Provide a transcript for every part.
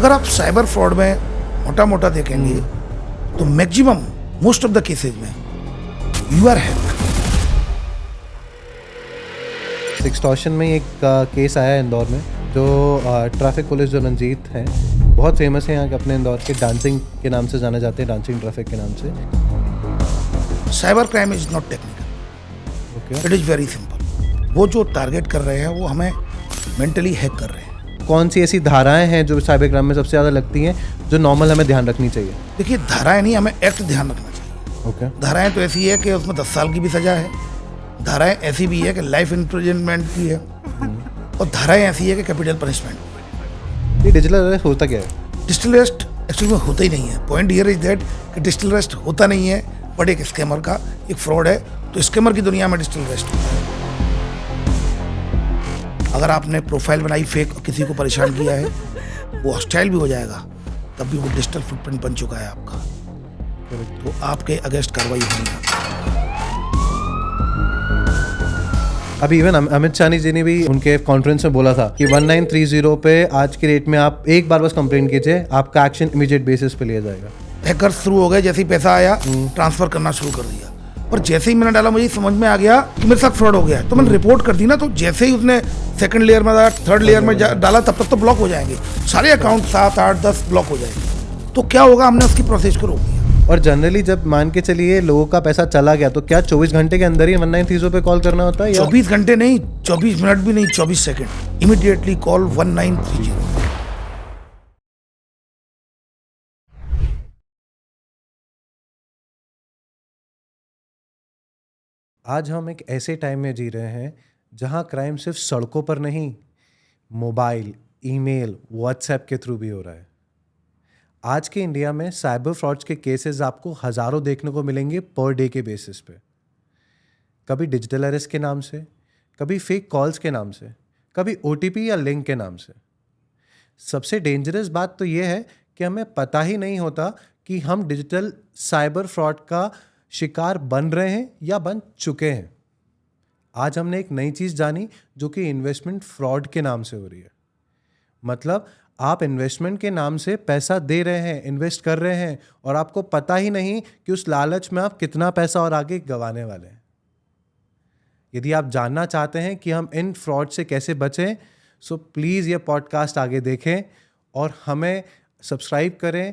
अगर आप cyber fraud में मोटा मोटा देखेंगे तो maximum most of the cases में यू आर हैक। एक्सटॉर्शन में एक केस आया है इंदौर में, जो ट्रैफिक पुलिस जो रंजीत हैं, बहुत फेमस है यहाँ के अपने इंदौर के, डांसिंग के नाम से जाने जाते हैं, डांसिंग ट्रैफिक के नाम से। Cyber crime is not technical, it is very simple. वो जो टारगेट कर रहे हैं वो हमें मेंटली हैक कर रहे हैं। कौन सी ऐसी धाराएं हैं जो साइबर क्राइम में सबसे ज़्यादा लगती हैं जो नॉर्मल हमें ध्यान रखनी चाहिए? देखिए, धाराएं नहीं, हमें एक्ट ध्यान रखना चाहिए। ओके। धाराएं तो ऐसी है कि उसमें 10 साल की भी सजा है, धाराएं ऐसी भी है कि लाइफ इम्प्रिजनमेंट की है, और धाराएं ऐसी है कि कैपिटल पनिशमेंट। ये डिजिटल अरेस्ट होता क्या है? डिजिटल अरेस्ट एक्चुअली में होता ही नहीं है। पॉइंट हियर इज दैट कि डिजिटल अरेस्ट होता नहीं है, बट एक स्कैमर का एक फ्रॉड है, तो स्कैमर की दुनिया में डिजिटल अरेस्ट होता है। अगर आपने प्रोफाइल बनाई फेक और किसी को परेशान किया है, वो हॉस्टाइल भी हो जाएगा, तब भी वो डिजिटल फुटप्रिंट बन चुका है आपका, तो आपके अगेंस्ट कार्रवाई होनी है। अभी इवन अमित शाह जी ने भी उनके कॉन्फ्रेंस में बोला था कि 1930 पे आज के रेट में आप एक बार बस कंप्लेंट कीजिए, आपका एक्शन इमीडिएट बेसिस पे लिया जाएगा। हैकर्स शुरू हो गए, जैसे ही पैसा आया ट्रांसफर करना शुरू कर दिया, पर जैसे ही मैंने डाला मुझे समझ में आ गया कि मेरे साथ फ्रॉड हो गया है, तो मैंने रिपोर्ट कर दी ना, तो जैसे ही उसने सेकंड लेयर में थर्ड लेयर में डाला, तब तक तो ब्लॉक हो जाएंगे सारे अकाउंट, 7, 8, 10 ब्लॉक हो जाएंगे। तो क्या होगा, हमने उसकी प्रोसेस को रोक दिया। और जनरली जब मान के चलिए लोगों का पैसा चला गया, तो क्या 24 घंटे के अंदर ही 1930 पे कॉल करना होता है? 24 घंटे नहीं, 24 मिनट भी नहीं, 24 सेकंड, इमीडिएटली कॉल 1930। आज हम एक ऐसे टाइम में जी रहे हैं जहां क्राइम सिर्फ सड़कों पर नहीं, मोबाइल, ईमेल, व्हाट्सएप के थ्रू भी हो रहा है। आज के इंडिया में साइबर फ्रॉड्स के केसेस आपको हज़ारों देखने को मिलेंगे पर डे के बेसिस पे। कभी डिजिटल अरेस्ट के नाम से, कभी फेक कॉल्स के नाम से, कभी ओटीपी या लिंक के नाम से। सबसे डेंजरस बात तो ये है कि हमें पता ही नहीं होता कि हम डिजिटल साइबर फ्रॉड का शिकार बन रहे हैं या बन चुके हैं। आज हमने एक नई चीज़ जानी जो कि इन्वेस्टमेंट फ्रॉड के नाम से हो रही है। मतलब आप इन्वेस्टमेंट के नाम से पैसा दे रहे हैं, इन्वेस्ट कर रहे हैं, और आपको पता ही नहीं कि उस लालच में आप कितना पैसा और आगे गंवाने वाले हैं। यदि आप जानना चाहते हैं कि हम इन फ्रॉड से कैसे बचें, सो प्लीज़ ये पॉडकास्ट आगे देखें और हमें सब्सक्राइब करें,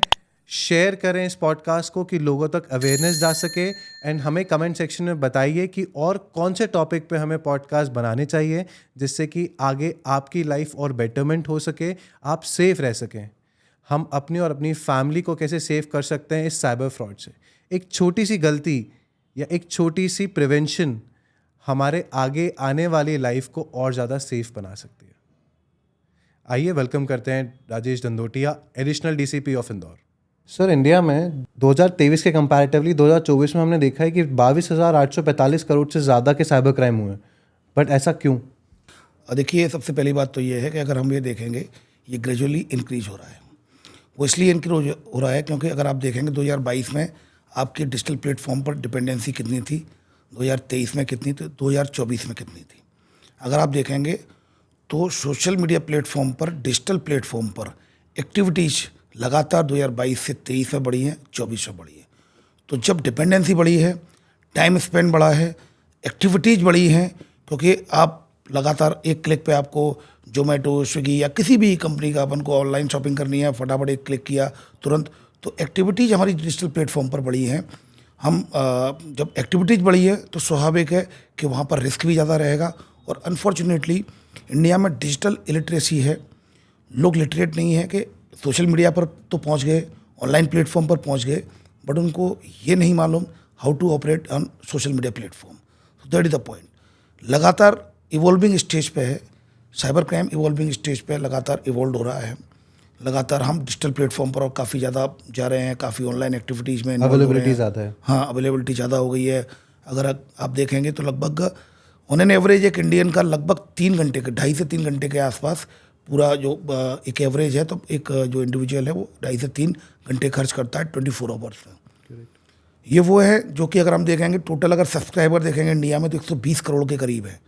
शेयर करें इस पॉडकास्ट को कि लोगों तक अवेयरनेस जा सके, एंड हमें कमेंट सेक्शन में बताइए कि और कौन से टॉपिक पे हमें पॉडकास्ट बनाने चाहिए, जिससे कि आगे आपकी लाइफ और बेटरमेंट हो सके, आप सेफ रह सकें। हम अपनी और अपनी फैमिली को कैसे सेव कर सकते हैं इस साइबर फ्रॉड से। एक छोटी सी गलती या एक छोटी सी प्रिवेंशन हमारे आगे आने वाली लाइफ को और ज़्यादा सेफ बना सकती है। आइए वेलकम करते हैं Rajesh Dandotiya, additional DCP of Indore. Sir, India में 2023 के कंपैरेटिवली 2024 में हमने देखा है कि 22,845 करोड़ से ज़्यादा के साइबर क्राइम हुए हैं, बट ऐसा क्यों? देखिए, सबसे पहली बात तो ये है कि अगर हम ये देखेंगे, ये ग्रेजुअली इंक्रीज हो रहा है। वो इसलिए इंक्रीज हो रहा है क्योंकि अगर आप देखेंगे 2022 में आपकी डिजिटल प्लेटफॉर्म पर डिपेंडेंसी कितनी थी, 2023 में कितनी थी, 2024 में कितनी थी। अगर आप देखेंगे तो सोशल मीडिया प्लेटफॉर्म पर, डिजिटल प्लेटफॉर्म पर एक्टिविटीज़ लगातार 2022 से 23 में बढ़ी है, 24 में बढ़ी है। तो जब डिपेंडेंसी बढ़ी है, टाइम स्पेंड बढ़ा है, एक्टिविटीज़ बढ़ी हैं, क्योंकि आप लगातार एक क्लिक पे आपको जोमेटो, स्विगी या किसी भी कंपनी का अपन को ऑनलाइन शॉपिंग करनी है, फटाफट एक क्लिक किया तुरंत, तो एक्टिविटीज़ हमारी डिजिटल प्लेटफॉर्म पर बढ़ी हैं। हम जब एक्टिविटीज़ बढ़ी है तो स्वाभाविक है कि वहाँ पर रिस्क भी ज़्यादा रहेगा। और अनफॉर्चुनेटली इंडिया में डिजिटल इलिटरेसी है, लोग लिटरेट नहीं है कि सोशल मीडिया पर तो पहुंच गए, ऑनलाइन प्लेटफॉर्म पर पहुंच गए, बट उनको ये नहीं मालूम how to operate on social media platform. So that is the point. लगातार इवॉल्विंग स्टेज पे है साइबर क्राइम, इवॉल्विंग स्टेज पे लगातार इवॉल्व हो रहा है। लगातार हम डिजिटल प्लेटफॉर्म पर और काफ़ी ज़्यादा जा रहे हैं, काफ़ी ऑनलाइन एक्टिविटीज़ में अवेलेबिलिटी ज़्यादा है। हाँ, अवेलेबिलिटी ज़्यादा हो गई है। अगर आप देखेंगे तो लगभग ऑन एन एवरेज एक इंडियन का लगभग 3 घंटे के, 2.5 से 3 घंटे के आसपास पूरा जो एक एवरेज है, तो एक जो इंडिविजुअल है वो 2.5 से 3 घंटे खर्च करता है 24 आवर्स में। ये वो है जो कि अगर हम देखेंगे टोटल, अगर सब्सक्राइबर देखेंगे इंडिया में तो 120 करोड़ के करीब है,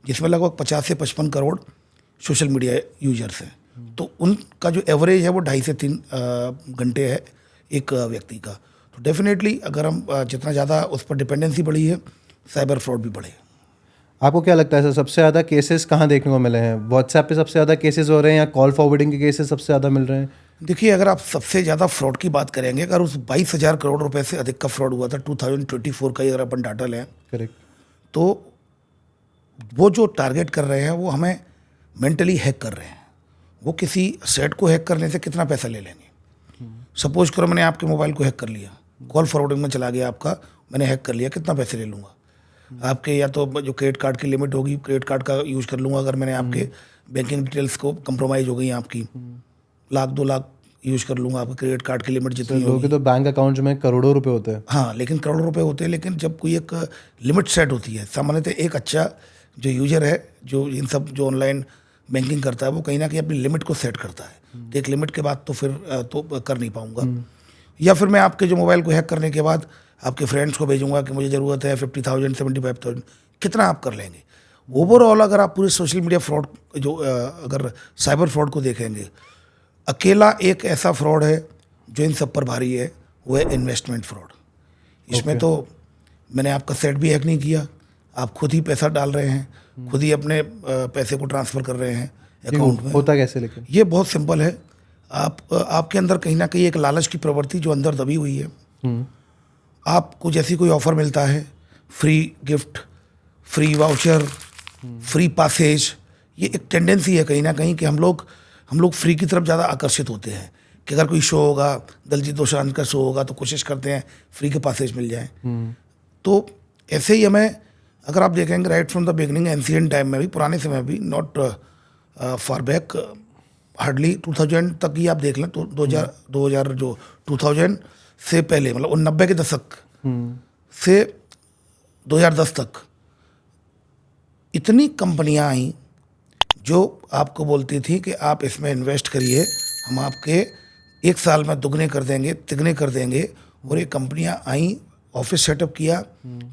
जिसमें लगभग 50 से 55 करोड़ सोशल मीडिया यूजर्स हैं। तो उनका जो एवरेज है वो 2.5 से 3 घंटे है एक व्यक्ति का। तो डेफिनेटली अगर हम जितना ज़्यादा उस पर डिपेंडेंसी बढ़ी है, साइबर फ्रॉड भी बढ़े। आपको क्या लगता है सर, सबसे ज़्यादा केसेस कहाँ देखने को मिले हैं? व्हाट्सएप पे सबसे ज़्यादा केसेस हो रहे हैं या कॉल फॉरवर्डिंग के केसेस सबसे ज़्यादा मिल रहे हैं? देखिए, अगर आप सबसे ज़्यादा फ्रॉड की बात करेंगे, अगर उस 22,000 करोड़ रुपए से अधिक का फ्रॉड हुआ था 2024 का ही अगर अपन डाटा लें, करेक्ट। तो वो जो टारगेट कर रहे हैं वो हमें मेंटली हैक कर रहे हैं। वो किसी सेट को हैक करने से कितना पैसा ले लेंगे? सपोज करो मैंने आपके मोबाइल को हैक कर लिया, कॉल फॉरवर्डिंग में चला गया आपका, मैंने हैक कर लिया, कितना पैसे ले लूँगा? आपके या तो जो क्रेडिट कार्ड की लिमिट होगी, क्रेडिट कार्ड का यूज़ कर लूँगा। अगर मैंने आपके बैंकिंग डिटेल्स को कंप्रोमाइज़ हो गई आपकी, लाख 2 लाख यूज़ कर लूँगा, आपके क्रेडिट कार्ड की लिमिट जितनी लोगों होगी। के तो बैंक अकाउंट में करोड़ों रुपए होते हैं। हाँ, लेकिन करोड़ों रुपए होते हैं, लेकिन जब कोई एक लिमिट सेट होती है, सामान्यतः एक अच्छा जो यूजर है, जो इन सब जो ऑनलाइन बैंकिंग करता है, वो कहीं ना कहीं अपनी लिमिट को सेट करता है। तो एक लिमिट के बाद तो फिर तो कर नहीं पाऊंगा। या फिर मैं आपके जो मोबाइल को हैक करने के बाद आपके फ्रेंड्स को भेजूंगा कि मुझे ज़रूरत है 50,000 75,000, कितना आप कर लेंगे? ओवरऑल अगर आप पूरे सोशल मीडिया फ्रॉड जो अगर साइबर फ्रॉड को देखेंगे, अकेला एक ऐसा फ्रॉड है जो इन सब पर भारी है, वो है इन्वेस्टमेंट फ्रॉड। इसमें तो मैंने आपका सेट भी हैक नहीं किया, आप खुद ही पैसा डाल रहे हैं, खुद ही अपने पैसे को ट्रांसफ़र कर रहे हैं अकाउंट में। होता कैसे लेकिन? ये बहुत सिंपल है। आपके अंदर कहीं ना कहीं एक लालच की प्रवृत्ति जो अंदर दबी हुई है। आपको जैसी कोई ऑफर मिलता है, free gift, free voucher, free passes, ये एक टेंडेंसी है कहीं ना कहीं कि हम लोग फ्री की तरफ ज़्यादा आकर्षित होते हैं कि अगर कोई शो होगा, दलजीत दोसांझ का शो होगा, तो कोशिश करते हैं फ्री के पासेज मिल जाएं। तो ऐसे ही हमें, अगर आप देखेंगे right from the beginning, ancient time में भी, पुराने समय में भी, नॉट फार बैक, हार्डली 2000 तक ही आप देख लें, तो 2000 जो 2000 से पहले, मतलब 90 के दशक से 2010 तक इतनी कंपनियां आई जो आपको बोलती थी कि आप इसमें इन्वेस्ट करिए, हम आपके 1 साल में दुगने कर देंगे, तिगने कर देंगे। और ये कंपनियां आई, ऑफिस सेटअप किया,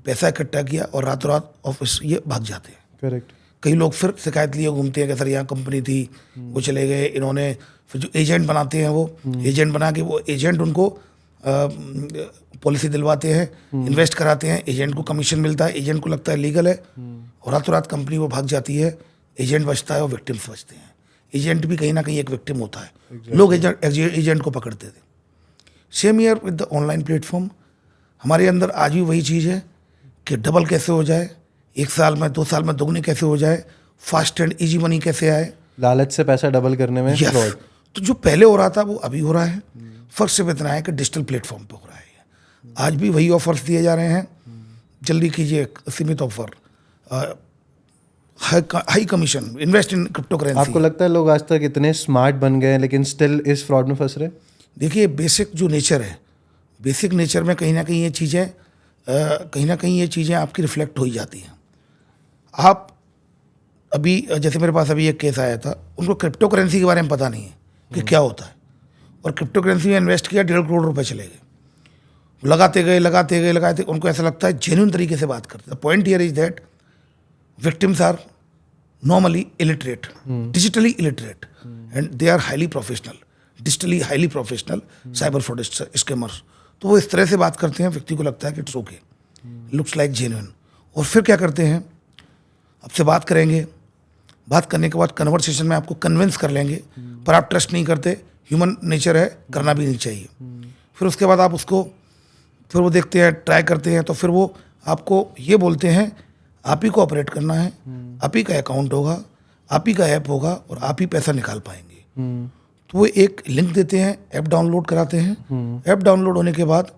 पैसा इकट्ठा किया और रातों रात ऑफिस ये भाग जाते हैं। करेक्ट। कई लोग फिर शिकायत लिए घूमते हैं कि सर यहाँ कंपनी थी, वो चले गए, इन्होंने फिर जो एजेंट बनाते हैं, वो एजेंट बना के वो एजेंट उनको पॉलिसी दिलवाते हैं, इन्वेस्ट कराते हैं, एजेंट को कमीशन मिलता है, एजेंट को लगता है लीगल है, और रातों रात कंपनी वो भाग जाती है, एजेंट बचता है और विक्टिम्स बचते हैं। एजेंट भी कहीं ना कहीं एक विक्टिम होता है। लोग एजेंट को पकड़ते थे। Same year with the online platform, हमारे अंदर आज भी वही चीज़ है कि डबल कैसे हो जाए, 1 साल में 2 साल में दुगने कैसे हो जाए, फास्ट एंड इजी मनी कैसे आए। लालच से पैसा डबल करने में Yes. फ्रॉड। तो जो पहले हो रहा था वो अभी हो रहा है। फर्क सिर्फ इतना है कि डिजिटल प्लेटफॉर्म पे हो रहा है। आज भी वही ऑफर्स दिए जा रहे हैं, जल्दी कीजिए, सीमित offer, high commission, invest in crypto currency. आपको लगता है लोग आज तक इतने स्मार्ट बन गए हैं लेकिन स्टिल इस फ्रॉड में फंस रहे? देखिए, बेसिक जो नेचर है, बेसिक नेचर में कहीं ना कहीं ये चीज़ें आपकी रिफ्लेक्ट हो ही जाती हैं। आप अभी, जैसे मेरे पास अभी एक केस आया था, उनको क्रिप्टो करेंसी के बारे में पता नहीं है कि क्या होता है, और क्रिप्टो करेंसी में इन्वेस्ट किया, 1.5 करोड़ रुपए चले गए। लगाते गए, उनको ऐसा लगता है जेन्युइन तरीके से बात करते हैं। The point here is that victims are normally illiterate, digitally illiterate, and they are highly professional, digitally highly professional cyber fraud scammers। तो वो इस तरह से बात करते हैं, व्यक्ति को लगता है कि it's okay, looks like genuine, और फिर क्या करते हैं, आपसे बात करेंगे, बात करने के बाद कन्वर्सेशन में आपको कन्विंस कर लेंगे, पर आप ट्रस्ट नहीं करते, ह्यूमन नेचर है, करना भी नहीं चाहिए। फिर उसके बाद आप उसको, फिर वो देखते हैं, ट्राई करते हैं, तो फिर वो आपको ये बोलते हैं आप ही को ऑपरेट करना है, आप ही का अकाउंट होगा, आप ही का ऐप होगा, और आप ही पैसा निकाल पाएंगे। तो वो एक लिंक देते हैं, ऐप डाउनलोड कराते हैं। ऐप डाउनलोड होने के बाद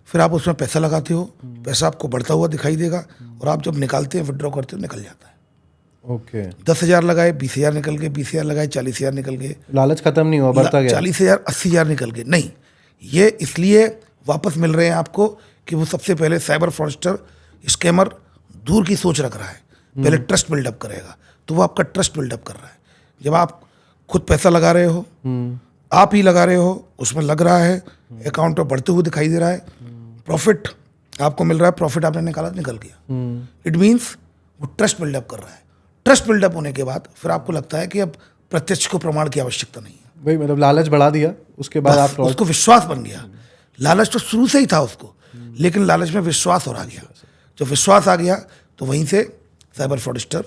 फिर आप उसमें पैसा लगाते हो, पैसा आपको बढ़ता हुआ दिखाई देगा, और आप जब निकालते हैं, विड्रॉ करते हो, निकल जाता है। ओके। 10,000 लगाए, 20,000 निकल गए, 20,000 लगाए, 40,000 निकल गए। लालच खत्म नहीं हुआ, बढ़ता गया। 40,000 80,000 निकल गए। नहीं, ये इसलिए वापस मिल रहे हैं आपको कि वो सबसे पहले साइबर फ्रॉडस्टर, स्कैमर दूर की सोच रख रहा है, पहले ट्रस्ट बिल्डअप करेगा, तो वो आपका ट्रस्ट बिल्डअप कर रहा है। जब आप खुद पैसा लगा रहे हो, आप ही लगा रहे हो, उसमें लग रहा है, अकाउंट पर बढ़ते हुए दिखाई दे रहा है, प्रॉफिट आपको मिल रहा है, प्रॉफिट आपने निकाला, निकल गया। इट मीन्स वो ट्रस्ट बिल्डअप कर रहा है। ट्रस्ट बिल्डअप होने के बाद फिर आपको लगता है कि अब प्रत्यक्ष को प्रमाण की आवश्यकता नहीं है। वही मतलब लालच बढ़ा दिया, उसके बाद आप fraud- उसको विश्वास बन गया। लालच तो शुरू से ही था उसको, लेकिन लालच में विश्वास और आ गया। जब विश्वास आ गया तो वहीं से साइबर फ्रॉडस्टर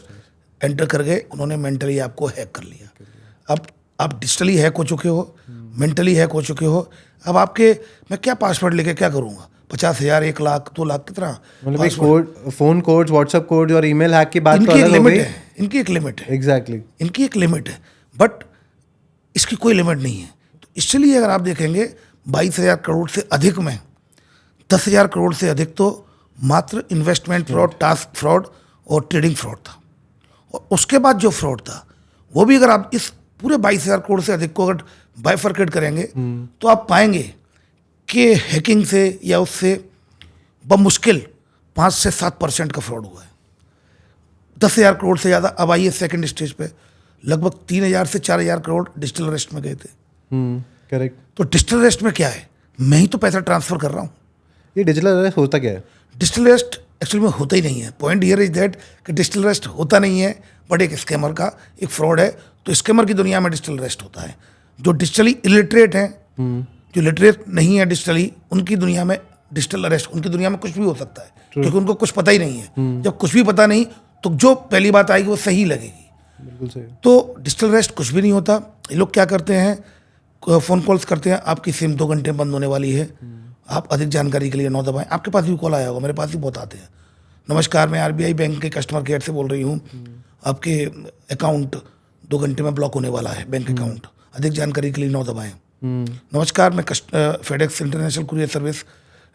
एंटर कर गए, उन्होंने मेंटली आपको हैक कर लिया। अब आप डिजिटली हैक हो चुके हो, मेंटली हैक हो चुके हो। अब आपके मैं क्या पासवर्ड लेके क्या करूँगा? 50,000, 1 लाख, 2 लाख, कितना मतलब एक code, phone code, WhatsApp code और ईमेल हैक की बात तो इनकी एक अलग हो लिमिट गई। है, इनकी एक लिमिट है, एग्जैक्टली इनकी एक लिमिट है, बट इसकी कोई लिमिट नहीं है। तो इसलिए अगर आप देखेंगे 22,000 करोड़ से अधिक में 10,000 करोड़ से अधिक तो मात्र इन्वेस्टमेंट फ्रॉड, टास्क फ्रॉड और ट्रेडिंग फ्रॉड था। और उसके बाद जो फ्रॉड था वो भी अगर आप इस पूरे 22,000 करोड़ से अधिक को अगर बाइफरकेट करेंगे तो आप पाएंगे कि हैकिंग से या उससे बमुश्किल 5 से 7% का फ्रॉड हुआ है। 10,000 करोड़ से ज़्यादा। अब आइए सेकंड स्टेज पे, लगभग 3,000 से 4,000 करोड़ डिजिटल अरेस्ट में गए थे। करेक्ट। तो डिजिटल अरेस्ट में क्या है? मैं ही तो पैसा ट्रांसफर कर रहा हूँ। ये डिजिटल अरेस्ट होता क्या है? डिजिटल अरेस्ट एक्चुअली में होता ही नहीं है। पॉइंट हियर इज दैट कि डिजिटल अरेस्ट होता नहीं है, बट एक स्कैमर का एक फ्रॉड है। तो स्कैमर की दुनिया में डिजिटल अरेस्ट होता है। जो डिजिटली इलिटरेट हैं, जो लिटरेट नहीं है डिजिटली, उनकी दुनिया में डिजिटल अरेस्ट, उनकी दुनिया में कुछ भी हो सकता है, क्योंकि उनको कुछ पता ही नहीं है। जब कुछ भी पता नहीं तो जो पहली बात आएगी वो सही लगेगी। बिल्कुल सही। तो डिजिटल अरेस्ट कुछ भी नहीं होता। ये लोग क्या करते हैं, फ़ोन कॉल्स करते हैं, आपकी सिम 2 घंटे बंद होने वाली है, आप अधिक जानकारी के लिए 9 दबाएं। आपके पास भी कॉल आया होगा, मेरे पास भी बहुत आते हैं। नमस्कार, मैं आरबीआई बैंक के कस्टमर केयर से बोल रही हूँ, आपके अकाउंट 2 घंटे में ब्लॉक होने वाला है, बैंक अकाउंट, अधिक जानकारी के लिए 9 दबाएं। नमस्कार, मैं फेडेक्स इंटरनेशनल कुरियर सर्विस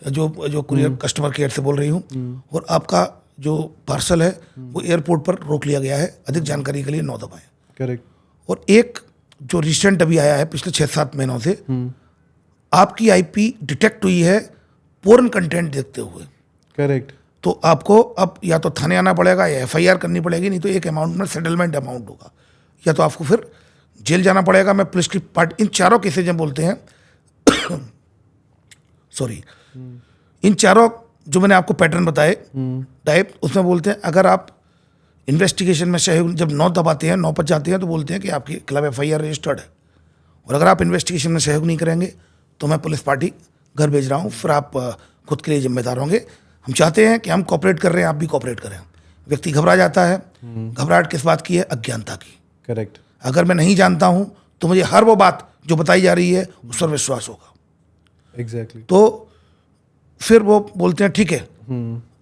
जो कुरियर कस्टमर केयर से बोल रही हूँ, और आपका जो पार्सल है वो एयरपोर्ट पर रोक लिया गया है, अधिक जानकारी के लिए 9 दबाएं। करेक्ट। और एक जो रिसेंट अभी आया है पिछले 6-7 महीनों से, आपकी आईपी डिटेक्ट हुई है पोर्न कंटेंट देखते हुए। करेक्ट। तो आपको अब या तो थाने आना पड़ेगा या एफआईआर करनी पड़ेगी, नहीं तो एक अमाउंट में सेटलमेंट अमाउंट होगा, या तो आपको फिर जेल जाना पड़ेगा। मैं पुलिस की पार्ट इन चारों केसेज में बोलते हैं सॉरी, इन चारों जो मैंने आपको पैटर्न बताए टाइप, उसमें बोलते हैं अगर आप इन्वेस्टिगेशन में सहयोग, जब 9 दबाते हैं, 9 पर जाते हैं, तो बोलते हैं कि आपके खिलाफ एफआईआर रजिस्टर्ड है। और अगर आप इन्वेस्टिगेशन में सहयोग नहीं करेंगे तो मैं पुलिस पार्टी घर भेज रहा हूँ, फिर आप खुद के लिए जिम्मेदार होंगे। हम चाहते हैं कि हम कॉपरेट कर रहे हैं, आप भी कॉपरेट करें। व्यक्ति घबरा जाता है। घबराहट किस बात की है? अज्ञानता की। करेक्ट। अगर मैं नहीं जानता हूँ तो मुझे हर वो बात जो बताई जा रही है उस पर विश्वास होगा। एग्जैक्टली। तो फिर वो बोलते हैं ठीक है,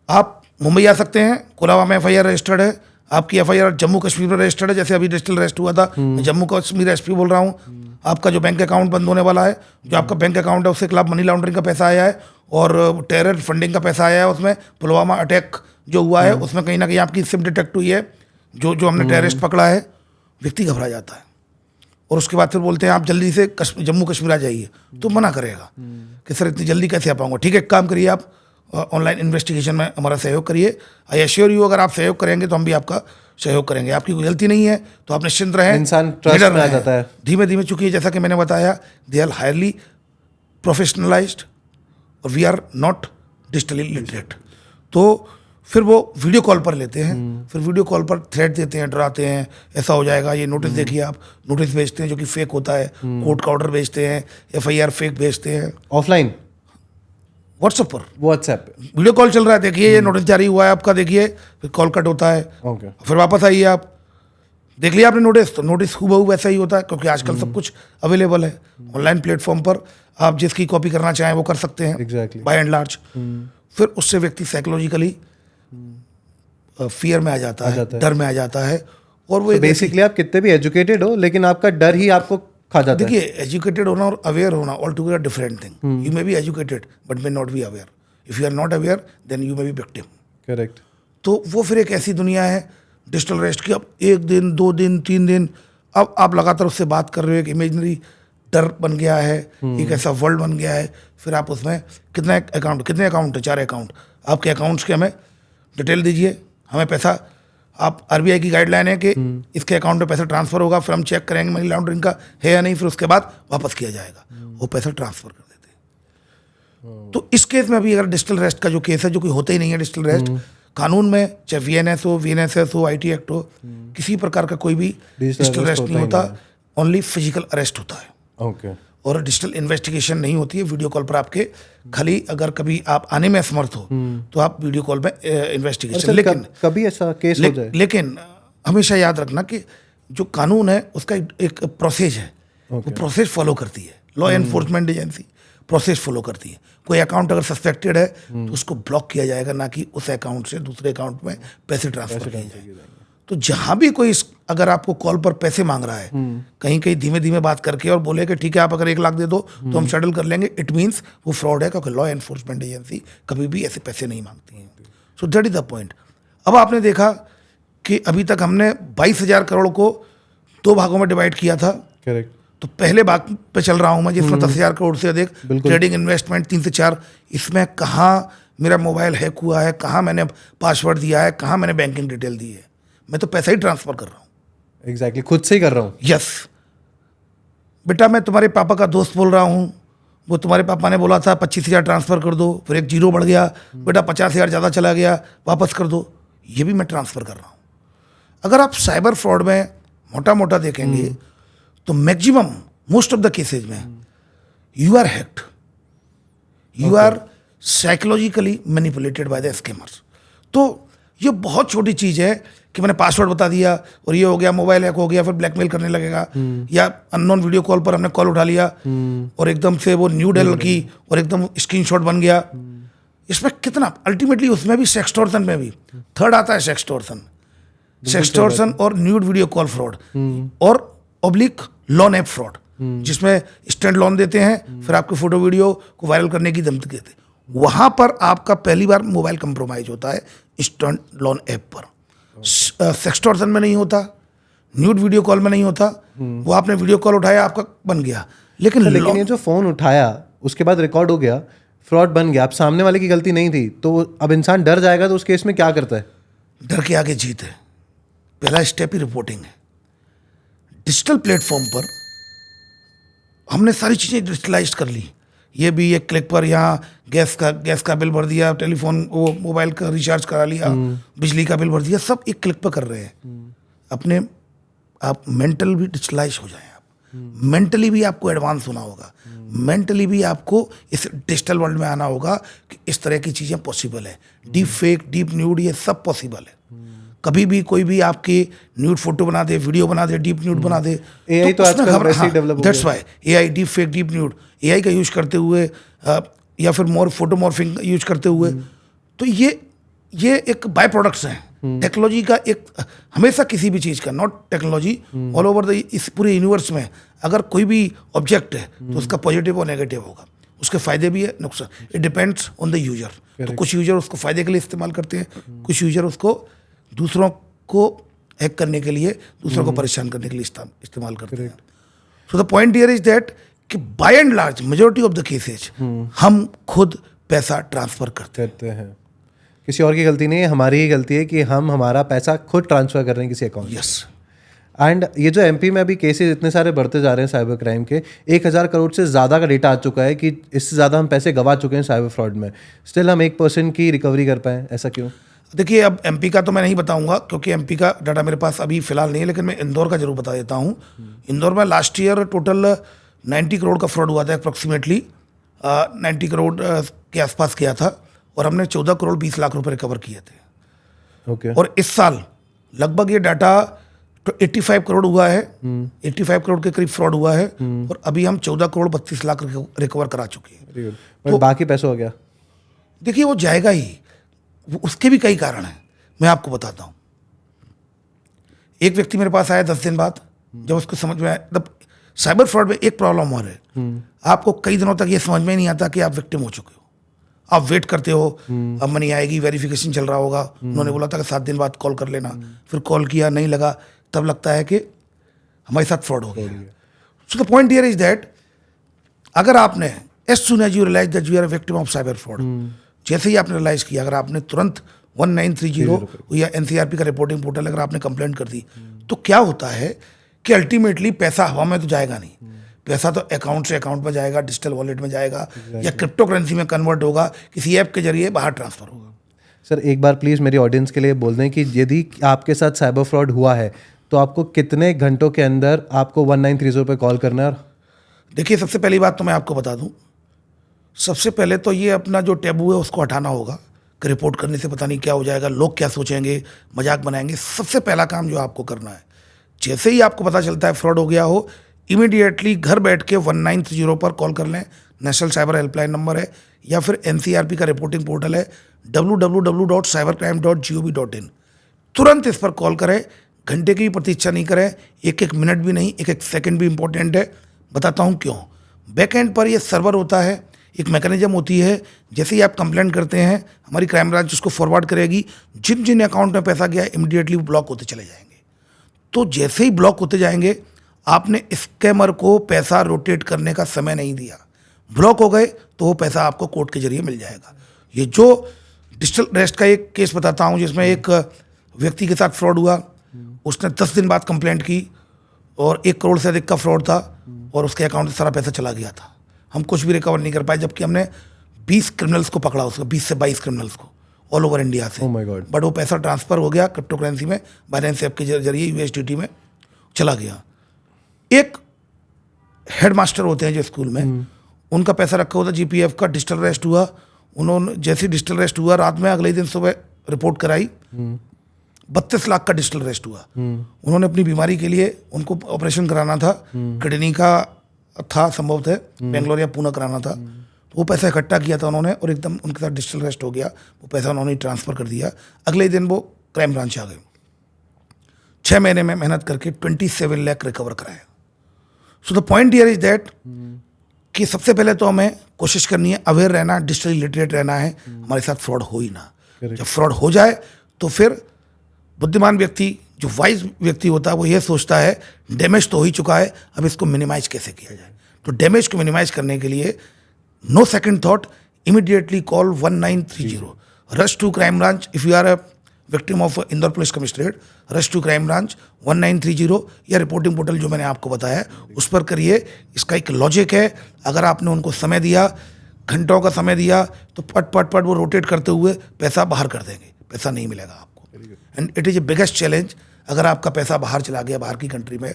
आप मुंबई आ सकते हैं, कोलाबा में एफआईआर रजिस्टर्ड है, आपकी एफआईआर जम्मू कश्मीर में रजिस्टर्ड है, जैसे अभी डिजिटल अरेस्ट हुआ था, मैं जम्मू कश्मीर एसपी बोल रहा हूँ। आपका जो बैंक अकाउंट बंद होने वाला है, जो आपका बैंक अकाउंट है उसके खिलाफ मनी लॉन्ड्रिंग का पैसा आया है और टेरर फंडिंग का पैसा आया है, उसमें पुलवामा अटैक जो हुआ है उसमें कहीं ना कहीं आपकी सिम डिटेक्ट हुई है, जो हमने टेररिस्ट पकड़ा है। व्यक्ति घबरा जाता है और उसके बाद फिर बोलते हैं आप जल्दी से जम्मू कश्मीर आ जाइए, तो मना करेगा कि सर इतनी जल्दी कैसे आ पाऊंगा। ठीक है, एक काम करिए, आप ऑनलाइन इन्वेस्टिगेशन में हमारा सहयोग करिए। आई एश्योर यू, अगर आप सहयोग करेंगे तो हम भी आपका सहयोग करेंगे। आपकी कोई गलती नहीं है तो आप निश्चिंत रहें। इंसान ट्रस्ट में आ जाता है धीमे धीमे, चूंकि जैसा कि मैंने बताया, दे आर हाईली प्रोफेशनलाइज्ड और we are not digitally literate. तो फिर वो वीडियो कॉल पर लेते हैं, फिर वीडियो कॉल पर थ्रेट देते हैं, डराते हैं, ऐसा हो जाएगा, ये नोटिस देखिए आप, नोटिस भेजते हैं जो कि फेक होता है, कोर्ट का ऑर्डर भेजते हैं, एफआईआर फेक भेजते हैं। ऑफलाइन व्हाट्सएप पर, व्हाट्सएप वीडियो कॉल चल रहा है, देखिए ये नोटिस जारी हुआ है आपका, देखिए, फिर कॉल कट होता है। ओके। फिर वापस आइए, आप देख लिया आपने नोटिस, तो नोटिस हूबहू वैसा ही होता है, क्योंकि आजकल सब कुछ अवेलेबल है ऑनलाइन प्लेटफॉर्म पर, आप जिसकी कॉपी करना चाहें वो कर सकते हैं। एग्जैक्टली। बाय एंड लार्ज फिर उससे व्यक्ति साइकोलॉजिकली फियर में आ जाता है, डर में आ जाता है। और वो बेसिकली आप कितने भी एजुकेटेड हो, लेकिन आपका डर ही आपको खा जाता है। देखिए, एजुकेटेड होना और अवेयर होना all together different thing. You may be educated but may not be aware. If you are not aware then you may be victim. Correct. तो वो फिर एक ऐसी दुनिया है डिजिटल अरेस्ट की। अब 1 दिन 2 दिन 3 दिन, अब आप लगातार उससे बात कर रहे हो, एक इमेजनरी डर बन गया है, एक ऐसा वर्ल्ड बन गया है। फिर आप उसमें कितने अकाउंट है, 4 अकाउंट, आपके अकाउंट्स के हमें डिटेल दीजिए, हमें पैसा, आप आरबीआई की गाइडलाइन है कि इसके अकाउंट में पैसा ट्रांसफर होगा, फिर हम चेक करेंगे मनी लॉन्ड्रिंग का है या नहीं, फिर उसके बाद वापस किया जाएगा, वो पैसा ट्रांसफर कर देते हैं। तो इस केस में अभी अगर डिजिटल अरेस्ट का जो केस है, जो कि होता ही नहीं है डिजिटल अरेस्ट, कानून में चाहे वीएनएस हो, वीएनएसएस हो, आईटी एक्ट हो, किसी प्रकार का कोई भी डिजिटल अरेस्ट नहीं होता। ओनली फिजिकल अरेस्ट होता है ओके और डिजिटल इन्वेस्टिगेशन नहीं होती है। वीडियो कॉल पर आपके खाली अगर कभी आप आने में असमर्थ हो तो आप वीडियो कॉल में इन्वेस्टिगेशन, लेकिन कभी ऐसा केस हो जाए लेकिन हमेशा याद रखना कि जो कानून है उसका एक प्रोसेस है, वो प्रोसेस फॉलो करती है। Law enforcement agency process follow करती है। कोई अकाउंट अगर सस्पेक्टेड है तो उसको ब्लॉक किया जाएगा, ना कि उस अकाउंट से दूसरे अकाउंट में पैसे ट्रांसफर किए जाएंगे। तो जहां भी कोई अगर आपको कॉल पर पैसे मांग रहा है, कहीं कहीं धीमे धीमे बात करके और बोले कि ठीक है आप अगर 1 लाख दे दो तो हम सेटल कर लेंगे, इट मीन्स वो फ्रॉड है, क्योंकि लॉ एनफोर्समेंट एजेंसी कभी भी ऐसे पैसे नहीं मांगती हैं। So that is the point. अब आपने देखा कि अभी तक हमने 22,000 करोड़ को 2 भागों में डिवाइड किया था। करेक्ट तो पहले भाग पे चल रहा हूं मैं, जिसमें 10,000 करोड़ से अधिक ट्रेडिंग इन्वेस्टमेंट 3 से 4। इसमें कहाँ मेरा मोबाइल हैक हुआ है, कहाँ मैंने पासवर्ड दिया है, कहाँ मैंने बैंकिंग डिटेल दी है, मैं तो पैसा ही ट्रांसफर कर रहा हूँ। एग्जैक्टली खुद से ही कर रहा हूँ। यस बेटा, मैं तुम्हारे पापा का दोस्त बोल रहा हूँ, वो तुम्हारे पापा ने बोला था 25,000 ट्रांसफर कर दो, फिर एक जीरो बढ़ गया, बेटा 50,000 ज़्यादा चला गया, वापस कर दो, ये भी मैं ट्रांसफ़र कर रहा हूँ। अगर आप साइबर फ्रॉड में मोटा मोटा देखेंगे तो maximum most of the cases में you are hacked, you are psychologically manipulated by the scammers. तो ये बहुत छोटी चीज़ है कि मैंने पासवर्ड बता दिया और ये हो गया, मोबाइल हैक हो गया, फिर ब्लैकमेल करने लगेगा, या अननोन वीडियो कॉल पर हमने कॉल उठा लिया और एकदम से वो न्यू डेल की और एकदम स्क्रीनशॉट बन गया। इसमें कितना अल्टीमेटली उसमें भी सेक्सटॉर्शन में भी थर्ड आता है सेक्सटॉर्शन और न्यूड वीडियो कॉल फ्रॉड और ऑब्लिक लोन ऐप फ्रॉड, जिसमें इंस्टेंट लोन देते हैं फिर आपके फोटो वीडियो को वायरल करने की धमकी देते हैं। वहां पर आपका पहली बार मोबाइल कंप्रोमाइज होता है इंस्टेंट लोन ऐप पर। सेक्सटॉर्शन में नहीं होता, न्यूड वीडियो कॉल में नहीं होता, वो आपने वीडियो कॉल उठाया आपका बन गया। लेकिन ये जो फोन उठाया उसके बाद रिकॉर्ड हो गया, फ्रॉड बन गया, अब सामने वाले की गलती नहीं थी, तो अब इंसान डर जाएगा, तो उस केस में क्या करता है? डर के आगे जीत है। पहला स्टेप ही रिपोर्टिंग है। डिजिटल प्लेटफॉर्म पर हमने सारी चीज़ें डिजिटलाइज कर ली। ये भी एक क्लिक पर यहाँ गैस का बिल भर दिया, टेलीफोन वो मोबाइल का रिचार्ज करा लिया, बिजली का बिल भर दिया, सब एक क्लिक पर कर रहे हैं। अपने आप मेंटल भी डिजिटलाइज हो जाए, आप मेंटली भी आपको एडवांस होना होगा, मेंटली भी आपको इस डिजिटल वर्ल्ड में आना होगा कि इस तरह की चीज़ें पॉसिबल है। डीप फेक, डीप न्यूड, ये सब पॉसिबल है। कभी भी कोई भी आपकी न्यूड फोटो बना दे, वीडियो बना दे, डीप न्यूड बना दे, एआई तो आजकल वैसे ही डेवलप हो गया। That's why AI, deep fake, deep nude, AI का यूज करते हुए या फिर फोटो मॉर्फिंग यूज करते हुए, तो ये एक बाय प्रोडक्ट्स हैं टेक्नोलॉजी का। एक हमेशा किसी भी चीज़ का, not technology, all over the इस पूरे यूनिवर्स में अगर कोई भी ऑब्जेक्ट है तो उसका पॉजिटिव और नेगेटिव होगा, उसके फायदे भी है, नुकसान। It depends on the user. तो कुछ यूजर उसको फायदे के लिए इस्तेमाल करते हैं, कुछ यूजर उसको दूसरों को हैक करने के लिए, दूसरों को परेशान करने के लिए इस्तेमाल करते हैं। So the point here is that कि by and large majority of the cases हम खुद पैसा ट्रांसफर करते हैं। किसी और की गलती नहीं है, हमारी ही गलती है कि हम हमारा पैसा खुद ट्रांसफर कर रहे हैं किसी अकाउंट। यस। एंड ये जो एमपी में अभी केसेस इतने सारे बढ़ते जा रहे हैं साइबर क्राइम के, 1,000 करोड़ से ज़्यादा का डेटा आ चुका है कि इससे ज़्यादा हम पैसे गंवा चुके हैं साइबर फ्रॉड में, स्टिल हम 1% की रिकवरी कर पाएँ, ऐसा क्यों? देखिए, अब एमपी का तो मैं नहीं बताऊंगा क्योंकि एमपी का डाटा मेरे पास अभी फिलहाल नहीं है, लेकिन मैं इंदौर का जरूर बता देता हूँ। इंदौर में लास्ट ईयर टोटल 90 करोड़ का फ्रॉड हुआ था, अप्रॉक्सीमेटली 90 करोड़ के आसपास किया था, और हमने 14 करोड़ 20 लाख रुपए रिकवर किए थे। ओके। और इस साल लगभग ये डाटा 85 करोड़ हुआ है, 85 करोड़ के करीब फ्रॉड हुआ है, और अभी हम 14 करोड़ 32 लाख रिकवर करा चुके हैं। तो बाकी पैसा हो गया? देखिए, वो जाएगा ही, उसके भी कई कारण हैं, मैं आपको बताता हूँ। एक व्यक्ति मेरे पास आया 10 दिन बाद, जब उसको समझ में आया, तब साइबर फ्रॉड में एक प्रॉब्लम और है, आपको कई दिनों तक ये समझ में नहीं आता कि आप विक्टिम हो चुके हो। आप वेट करते हो, अब मनी आएगी, वेरिफिकेशन चल रहा होगा, उन्होंने बोला था कि 7 दिन बाद कॉल कर लेना, फिर कॉल किया, नहीं लगा, तब लगता है कि हमारे साथ फ्रॉड हो गया। So the point here is that अगर आपने as soon as you realise that you are a victim of cyber fraud, जैसे ही आपने रियलाइज किया, अगर आपने तुरंत 1930 या एनसीआरपी का रिपोर्टिंग पोर्टल अगर आपने कंप्लेंट कर दी, तो क्या होता है कि अल्टीमेटली पैसा हवा में तो जाएगा नहीं, पैसा तो अकाउंट से अकाउंट में जाएगा, डिजिटल वॉलेट में जाएगा, या क्रिप्टो करेंसी में कन्वर्ट होगा, किसी ऐप के जरिए बाहर ट्रांसफर होगा। सर एक बार प्लीज़ मेरी ऑडियंस के लिए बोल दें कि यदि आपके साथ साइबर फ्रॉड हुआ है तो आपको कितने घंटों के अंदर आपको 1930 पे कॉल करना है? और देखिए, सबसे पहली बात तो मैं आपको बता दूं, सबसे पहले तो ये अपना जो टैबू है उसको हटाना होगा कि रिपोर्ट करने से पता नहीं क्या हो जाएगा, लोग क्या सोचेंगे, मजाक बनाएंगे। सबसे पहला काम जो आपको करना है, जैसे ही आपको पता चलता है फ्रॉड हो गया हो, इमीडिएटली घर बैठ के 1930 पर कॉल कर लें। नेशनल साइबर हेल्पलाइन नंबर है, या फिर एनसीआरपी का रिपोर्टिंग पोर्टल है www.cybercrime.gov.in। तुरंत इस पर कॉल करें, घंटे की भी प्रतीक्षा नहीं करें, एक एक मिनट भी नहीं, एक एक सेकंड भी इंपॉर्टेंट है। बताता हूं क्यों। बैक एंड पर ये सर्वर होता है, एक मैकेनिज्म होती है, जैसे ही आप कंप्लेंट करते हैं हमारी क्राइम ब्रांच उसको फॉरवर्ड करेगी। जिन जिन अकाउंट में पैसा गया इमीडिएटली ब्लॉक होते चले जाएंगे। तो जैसे ही ब्लॉक होते जाएंगे, आपने स्कैमर को पैसा रोटेट करने का समय नहीं दिया, ब्लॉक हो गए तो वो पैसा आपको कोर्ट के जरिए मिल जाएगा। ये जो डिजिटल अरेस्ट का एक केस बताता हूँ, जिसमें एक व्यक्ति के साथ फ्रॉड हुआ। उसने 10 दिन बाद कंप्लेंट की और 1 करोड़ से अधिक का फ्रॉड था और उसके अकाउंट से सारा पैसा चला गया था। हम कुछ भी रिकवर नहीं कर पाए, जबकि हमने 20 क्रिमिनल्स को पकड़ा, उसको 20 से 22 क्रिमिनल्स को ऑल ओवर इंडिया से। Oh my God. बट वो पैसा ट्रांसफर हो गया क्रिप्टो करेंसी में, बाइनेंस ऐप के जरिए यूएसडीटी में चला गया। एक हेडमास्टर होते हैं जो स्कूल में, उनका पैसा रखा हुआ था जीपीएफ का, डिजिटल अरेस्ट हुआ। उन्होंने जैसे डिजिटल अरेस्ट हुआ, रात में अगले दिन सुबह रिपोर्ट कराई, 32 लाख का डिजिटल अरेस्ट हुआ। उन्होंने अपनी बीमारी के लिए, उनको ऑपरेशन कराना था, किडनी का था संभवतः, बेंगलोर या पुणे कराना था। तो वो पैसा इकट्ठा किया था उन्होंने और एकदम उनके साथ डिजिटल अरेस्ट हो गया। वो पैसा उन्होंने ट्रांसफ़र कर दिया। अगले दिन वो क्राइम ब्रांच आ गए। 6 महीने में मेहनत करके 27 लाख रिकवर कराया। सो the point here is that कि सबसे पहले तो हमें कोशिश करनी है, अवेयर रहना, डिजिटली लिटरेट रहना है, हमारे साथ फ्रॉड हो ही ना। जब फ्रॉड हो जाए तो फिर बुद्धिमान व्यक्ति, जो वाइज व्यक्ति होता है, वो ये सोचता है डैमेज तो हो ही चुका है, अब इसको मिनिमाइज कैसे किया जाए। तो डैमेज को मिनिमाइज करने के लिए no second thought, immediately call 1930, rush to crime branch. If you are a victim of Indore police commissionerate, rush to crime branch 1930, या रिपोर्टिंग पोर्टल जो मैंने आपको बताया उस पर करिए। इसका एक लॉजिक है, अगर आपने उनको समय दिया, घंटों का समय दिया, तो पट पट पट वो रोटेट करते हुए पैसा बाहर कर देंगे, पैसा नहीं मिलेगा आपको। And it is a biggest challenge. अगर आपका पैसा बाहर चला गया, बाहर की कंट्री में,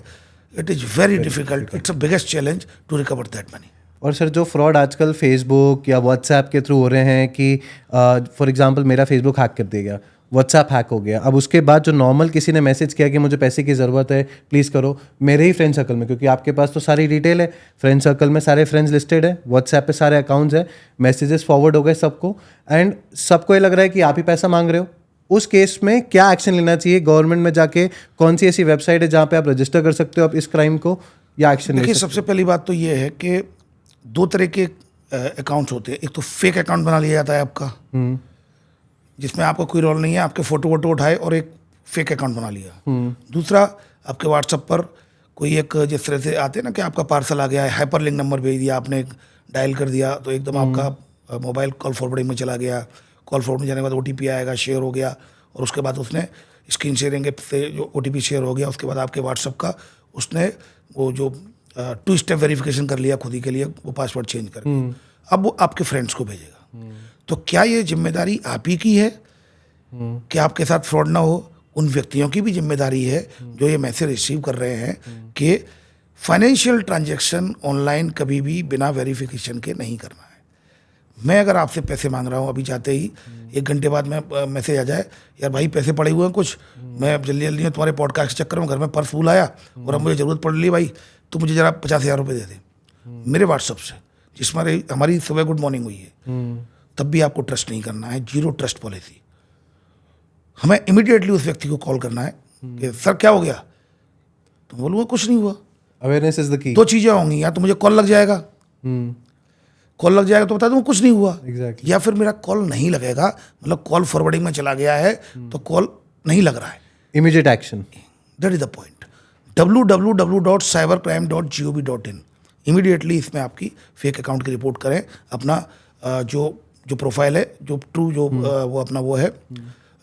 it is very difficult, it's a biggest challenge to recover that money. और सर, जो फ्रॉड आजकल फेसबुक या व्हाट्सएप के थ्रू हो रहे हैं कि फॉर एग्जांपल मेरा फेसबुक हैक कर दिया गया, व्हाट्सएप हैक हो गया, अब उसके बाद जो नॉर्मल किसी ने मैसेज किया कि मुझे पैसे की ज़रूरत है, प्लीज़ करो, मेरे ही फ्रेंड सर्कल में, क्योंकि आपके पास तो सारी डिटेल है, फ्रेंड सर्कल में सारे फ्रेंड्स लिस्टेड है, व्हाट्सएप पे सारे अकाउंट्स हैं, मैसेजेस फॉरवर्ड हो गए सबको, एंड सबको ये लग रहा है कि आप ही पैसा मांग रहे हो। उस केस में क्या एक्शन लेना चाहिए? गवर्नमेंट में जाके कौन सी ऐसी वेबसाइट है जहाँ पे आप रजिस्टर कर सकते हो आप इस क्राइम को, या एक्शन ले देखिए, सकते सबसे पहली बात तो ये है कि 2 तरह के अकाउंट्स होते हैं। एक तो फेक अकाउंट बना लिया जाता है आपका, जिसमें आपका कोई रोल नहीं है, आपके फोटो वोटो उठाए और एक फेक अकाउंट बना लिया। दूसरा, आपके व्हाट्सएप पर कोई एक, जिस तरह से आते हैं ना कि आपका पार्सल आ गया है, हाइपर लिंक नंबर भेज दिया आपने, डायल कर दिया तो एकदम आपका मोबाइल कॉल फॉरवर्डिंग में चला गया। कॉल फॉरवर्ड में जाने के बाद ओटीपी आएगा, शेयर हो गया, और उसके बाद उसने स्क्रीन शेयरिंग ऐप से जो ओटीपी शेयर हो गया, उसके बाद आपके व्हाट्सएप का उसने वो जो 2 स्टेप वेरिफिकेशन कर लिया खुद ही के लिए, वो पासवर्ड चेंज करके अब वो आपके फ्रेंड्स को भेजेगा। तो क्या ये जिम्मेदारी आप ही की है कि आपके साथ फ्रॉड ना हो? उन व्यक्तियों की भी जिम्मेदारी है जो ये मैसेज रिसीव कर रहे हैं कि फाइनेंशियल ट्रांजैक्शन ऑनलाइन कभी भी बिना वेरिफिकेशन के नहीं करना है। मैं अगर आपसे पैसे मांग रहा हूँ, अभी चाहते ही 1 घंटे बाद मैं मैसेज आ जाए, यार भाई पैसे पड़े हुए हैं कुछ, मैं अब जल्दी जल्दी में तुम्हारे पॉडकास्ट के चक्कर में घर में पर्स भूल आया और अब मुझे ज़रूरत पड़ रही भाई, तो मुझे ज़रा 50,000 रुपये दे दे मेरे व्हाट्सअप से, जिसमें हमारी सुबह गुड मॉर्निंग हुई है, तब भी आपको ट्रस्ट नहीं करना है। 0 ट्रस्ट पॉलिसी। हमें इमीडिएटली उस व्यक्ति को कॉल करना है कि सर क्या हो गया, तो बोलूँगा कुछ नहीं हुआ। Awareness is the key. 2 चीज़ें होंगी, या तो मुझे कॉल लग जाएगा, कॉल लग जाएगा तो बता दूँ कुछ नहीं हुआ, Exactly. या फिर मेरा कॉल नहीं लगेगा, मतलब कॉल फॉरवर्डिंग में चला गया है तो कॉल नहीं लग रहा है। Immediate action, that is the point. www.cybercrime.gov.in। Immediately इसमें आपकी फेक अकाउंट की रिपोर्ट करें, अपना जो प्रोफाइल है, जो ट्रू जो वो अपना वो है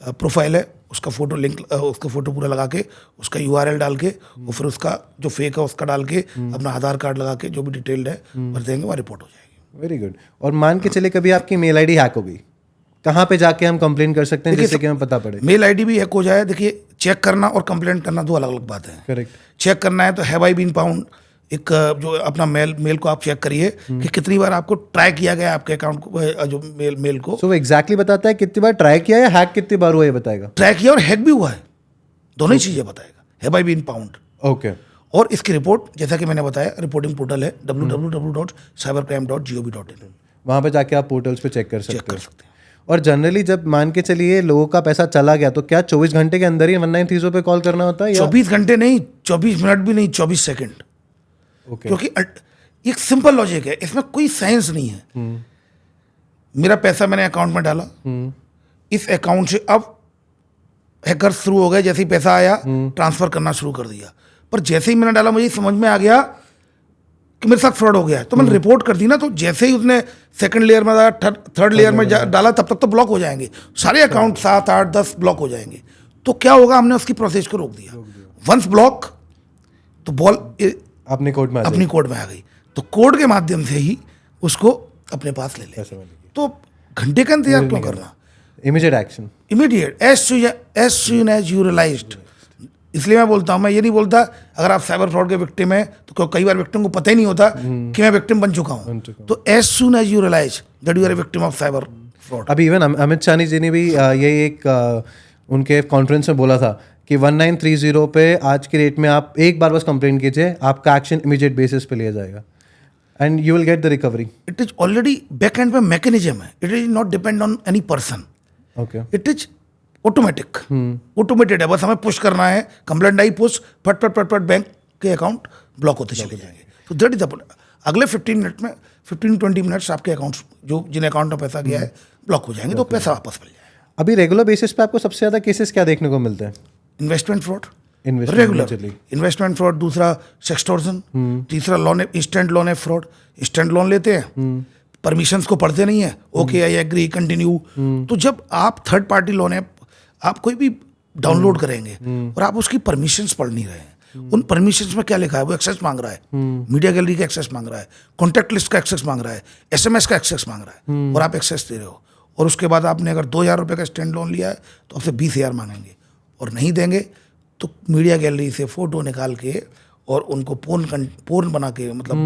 प्रोफाइल है, उसका फोटो लिंक, उसका फोटो पूरा लगा के, उसका URL डाल के, और फिर उसका जो फेक है उसका डाल के, अपना आधार कार्ड लगा के, जो भी डिटेल्ड है भर देंगे, वहाँ रिपोर्ट हो जाएगी। Very good. और मान के चले कभी आपकी मेल आईडी हैक हो गई, कहाँ पे जाके हम कंप्लेन कर सकते हैं जिससे कि हमें पता पड़े? मेल आईडी भी हैक हो जाए, देखिए चेक करना और कंप्लेंट करना दो अलग अलग बातें हैं। करेक्ट। चेक करना है तो हैव आई बीन फाउंड, एक जो अपना मेल को आप चेक करिए कि कितनी बार आपको ट्राई किया गया आपके अकाउंट को, जो मेल को सो वो एग्जैक्टली बताता है कितनी बार ट्राई किया या हैक कितनी बार हुआ, ये बताएगा। ट्राई किया और हैक भी हुआ है, दोनों ही चीज़ें बताएगा। Have I been found okay. और इसकी रिपोर्ट, जैसा कि मैंने बताया, रिपोर्टिंग पोर्टल है www.cybercrime.gov.in, वहाँ पे जाके आप पोर्टल्स पे चेक कर चेक सकते कर हो। सकते हैं। और जनरली जब मान के चलिए लोगों का पैसा चला गया तो क्या 24 घंटे के अंदर ही 193 पे कॉल करना होता है या 24 घंटे नहीं, 24 मिनट भी नहीं, 24 सेकंड। ओके। क्योंकि एक सिंपल लॉजिक है, इसमें कोई साइंस नहीं है। मेरा पैसा मैंने अकाउंट में डाला, इस अकाउंट से अब हैकर शुरू हो गए, जैसे ही पैसा आया ट्रांसफर करना शुरू कर दिया। पर जैसे ही मैंने डाला मुझे समझ में आ गया कि मेरे साथ फ्रॉड हो गया, तो मैंने रिपोर्ट कर दी ना। तो जैसे ही उसने सेकंड लेयर में डाला, थर्ड लेयर में डाला, तब तक तो ब्लॉक हो जाएंगे सारे अकाउंट, 7, 8, 10 ब्लॉक हो जाएंगे। तो क्या होगा, हमने उसकी प्रोसेस को रोक दिया। वंस ब्लॉक तो बॉल अपनी कोड में अपनी कोड में आ गई, तो कोड के माध्यम से ही उसको अपने पास ले ले। तो घंटे का इंतजार क्यों करना, immediate action, immediate, as soon as you realised. इसलिए मैं बोलता हूँ, मैं ये नहीं बोलता अगर आप साइबर फ्रॉड के विक्टिम हैं तो कई बार विक्टिम को पता ही नहीं होता कि मैं विक्टिम बन चुका हूँ। तो as soon as you realise that you are a victim of cyber fraud. अभी इवन अमित शाह जी ने भी यही एक उनके कॉन्फ्रेंस में बोला था कि 1930 पे आज के रेट में आप एक बार बस कंप्लेंट कीजिए, आपका एक्शन इमीडिएट बेसिस पे लिया जाएगा and you will get the recovery. It is already back and पे मैकेनिज्म है, it is not depend on any person, okay. It is automatic, automated है। बस हमें पुश करना है, कंप्लेंट आई, पुश, फट फट फट फट, बैंक के अकाउंट ब्लॉक होते चले जाएंगे। तो दैट इज अगले 15 मिनट में, 15-20 मिनट्स आपके अकाउंट्स, जो जिन अकाउंट में पैसा गया है, ब्लॉक हो जाएंगे, तो पैसा वापस मिल जाएगा। अभी रेगुलर बेसिस पे आपको सबसे ज़्यादा केसेस क्या देखने को मिलते हैं? Investment fraud, Investment regular majorly. Investment fraud, दूसरा सेक्सटोर्शन, तीसरा लोन, इंस्टेंट लोन है फ्रॉड। इंस्टेंट लोन लेते हैं, परमिशंस को पढ़ते नहीं है, ओके आई एग्री कंटिन्यू। तो जब आप थर्ड पार्टी लोन है, आप कोई भी डाउनलोड करेंगे और आप उसकी परमिशंस पढ़ नहीं रहे हैं, उन परमिशंस में क्या लिखा है, वो एक्सेस मांग रहा है, मीडिया गैलरी का एक्सेस मांग रहा है, कॉन्टैक्ट लिस्ट का एक्सेस मांग रहा है, SMS का एक्सेस मांग रहा है, और आप एक्सेस दे रहे हो। और उसके बाद आपने अगर 2,000 रुपये का स्टैंड लोन लिया है तो आपसे 20,000 मांगेंगे, और नहीं देंगे तो मीडिया गैलरी से फोटो निकाल के और उनको पोर्न बना के, मतलब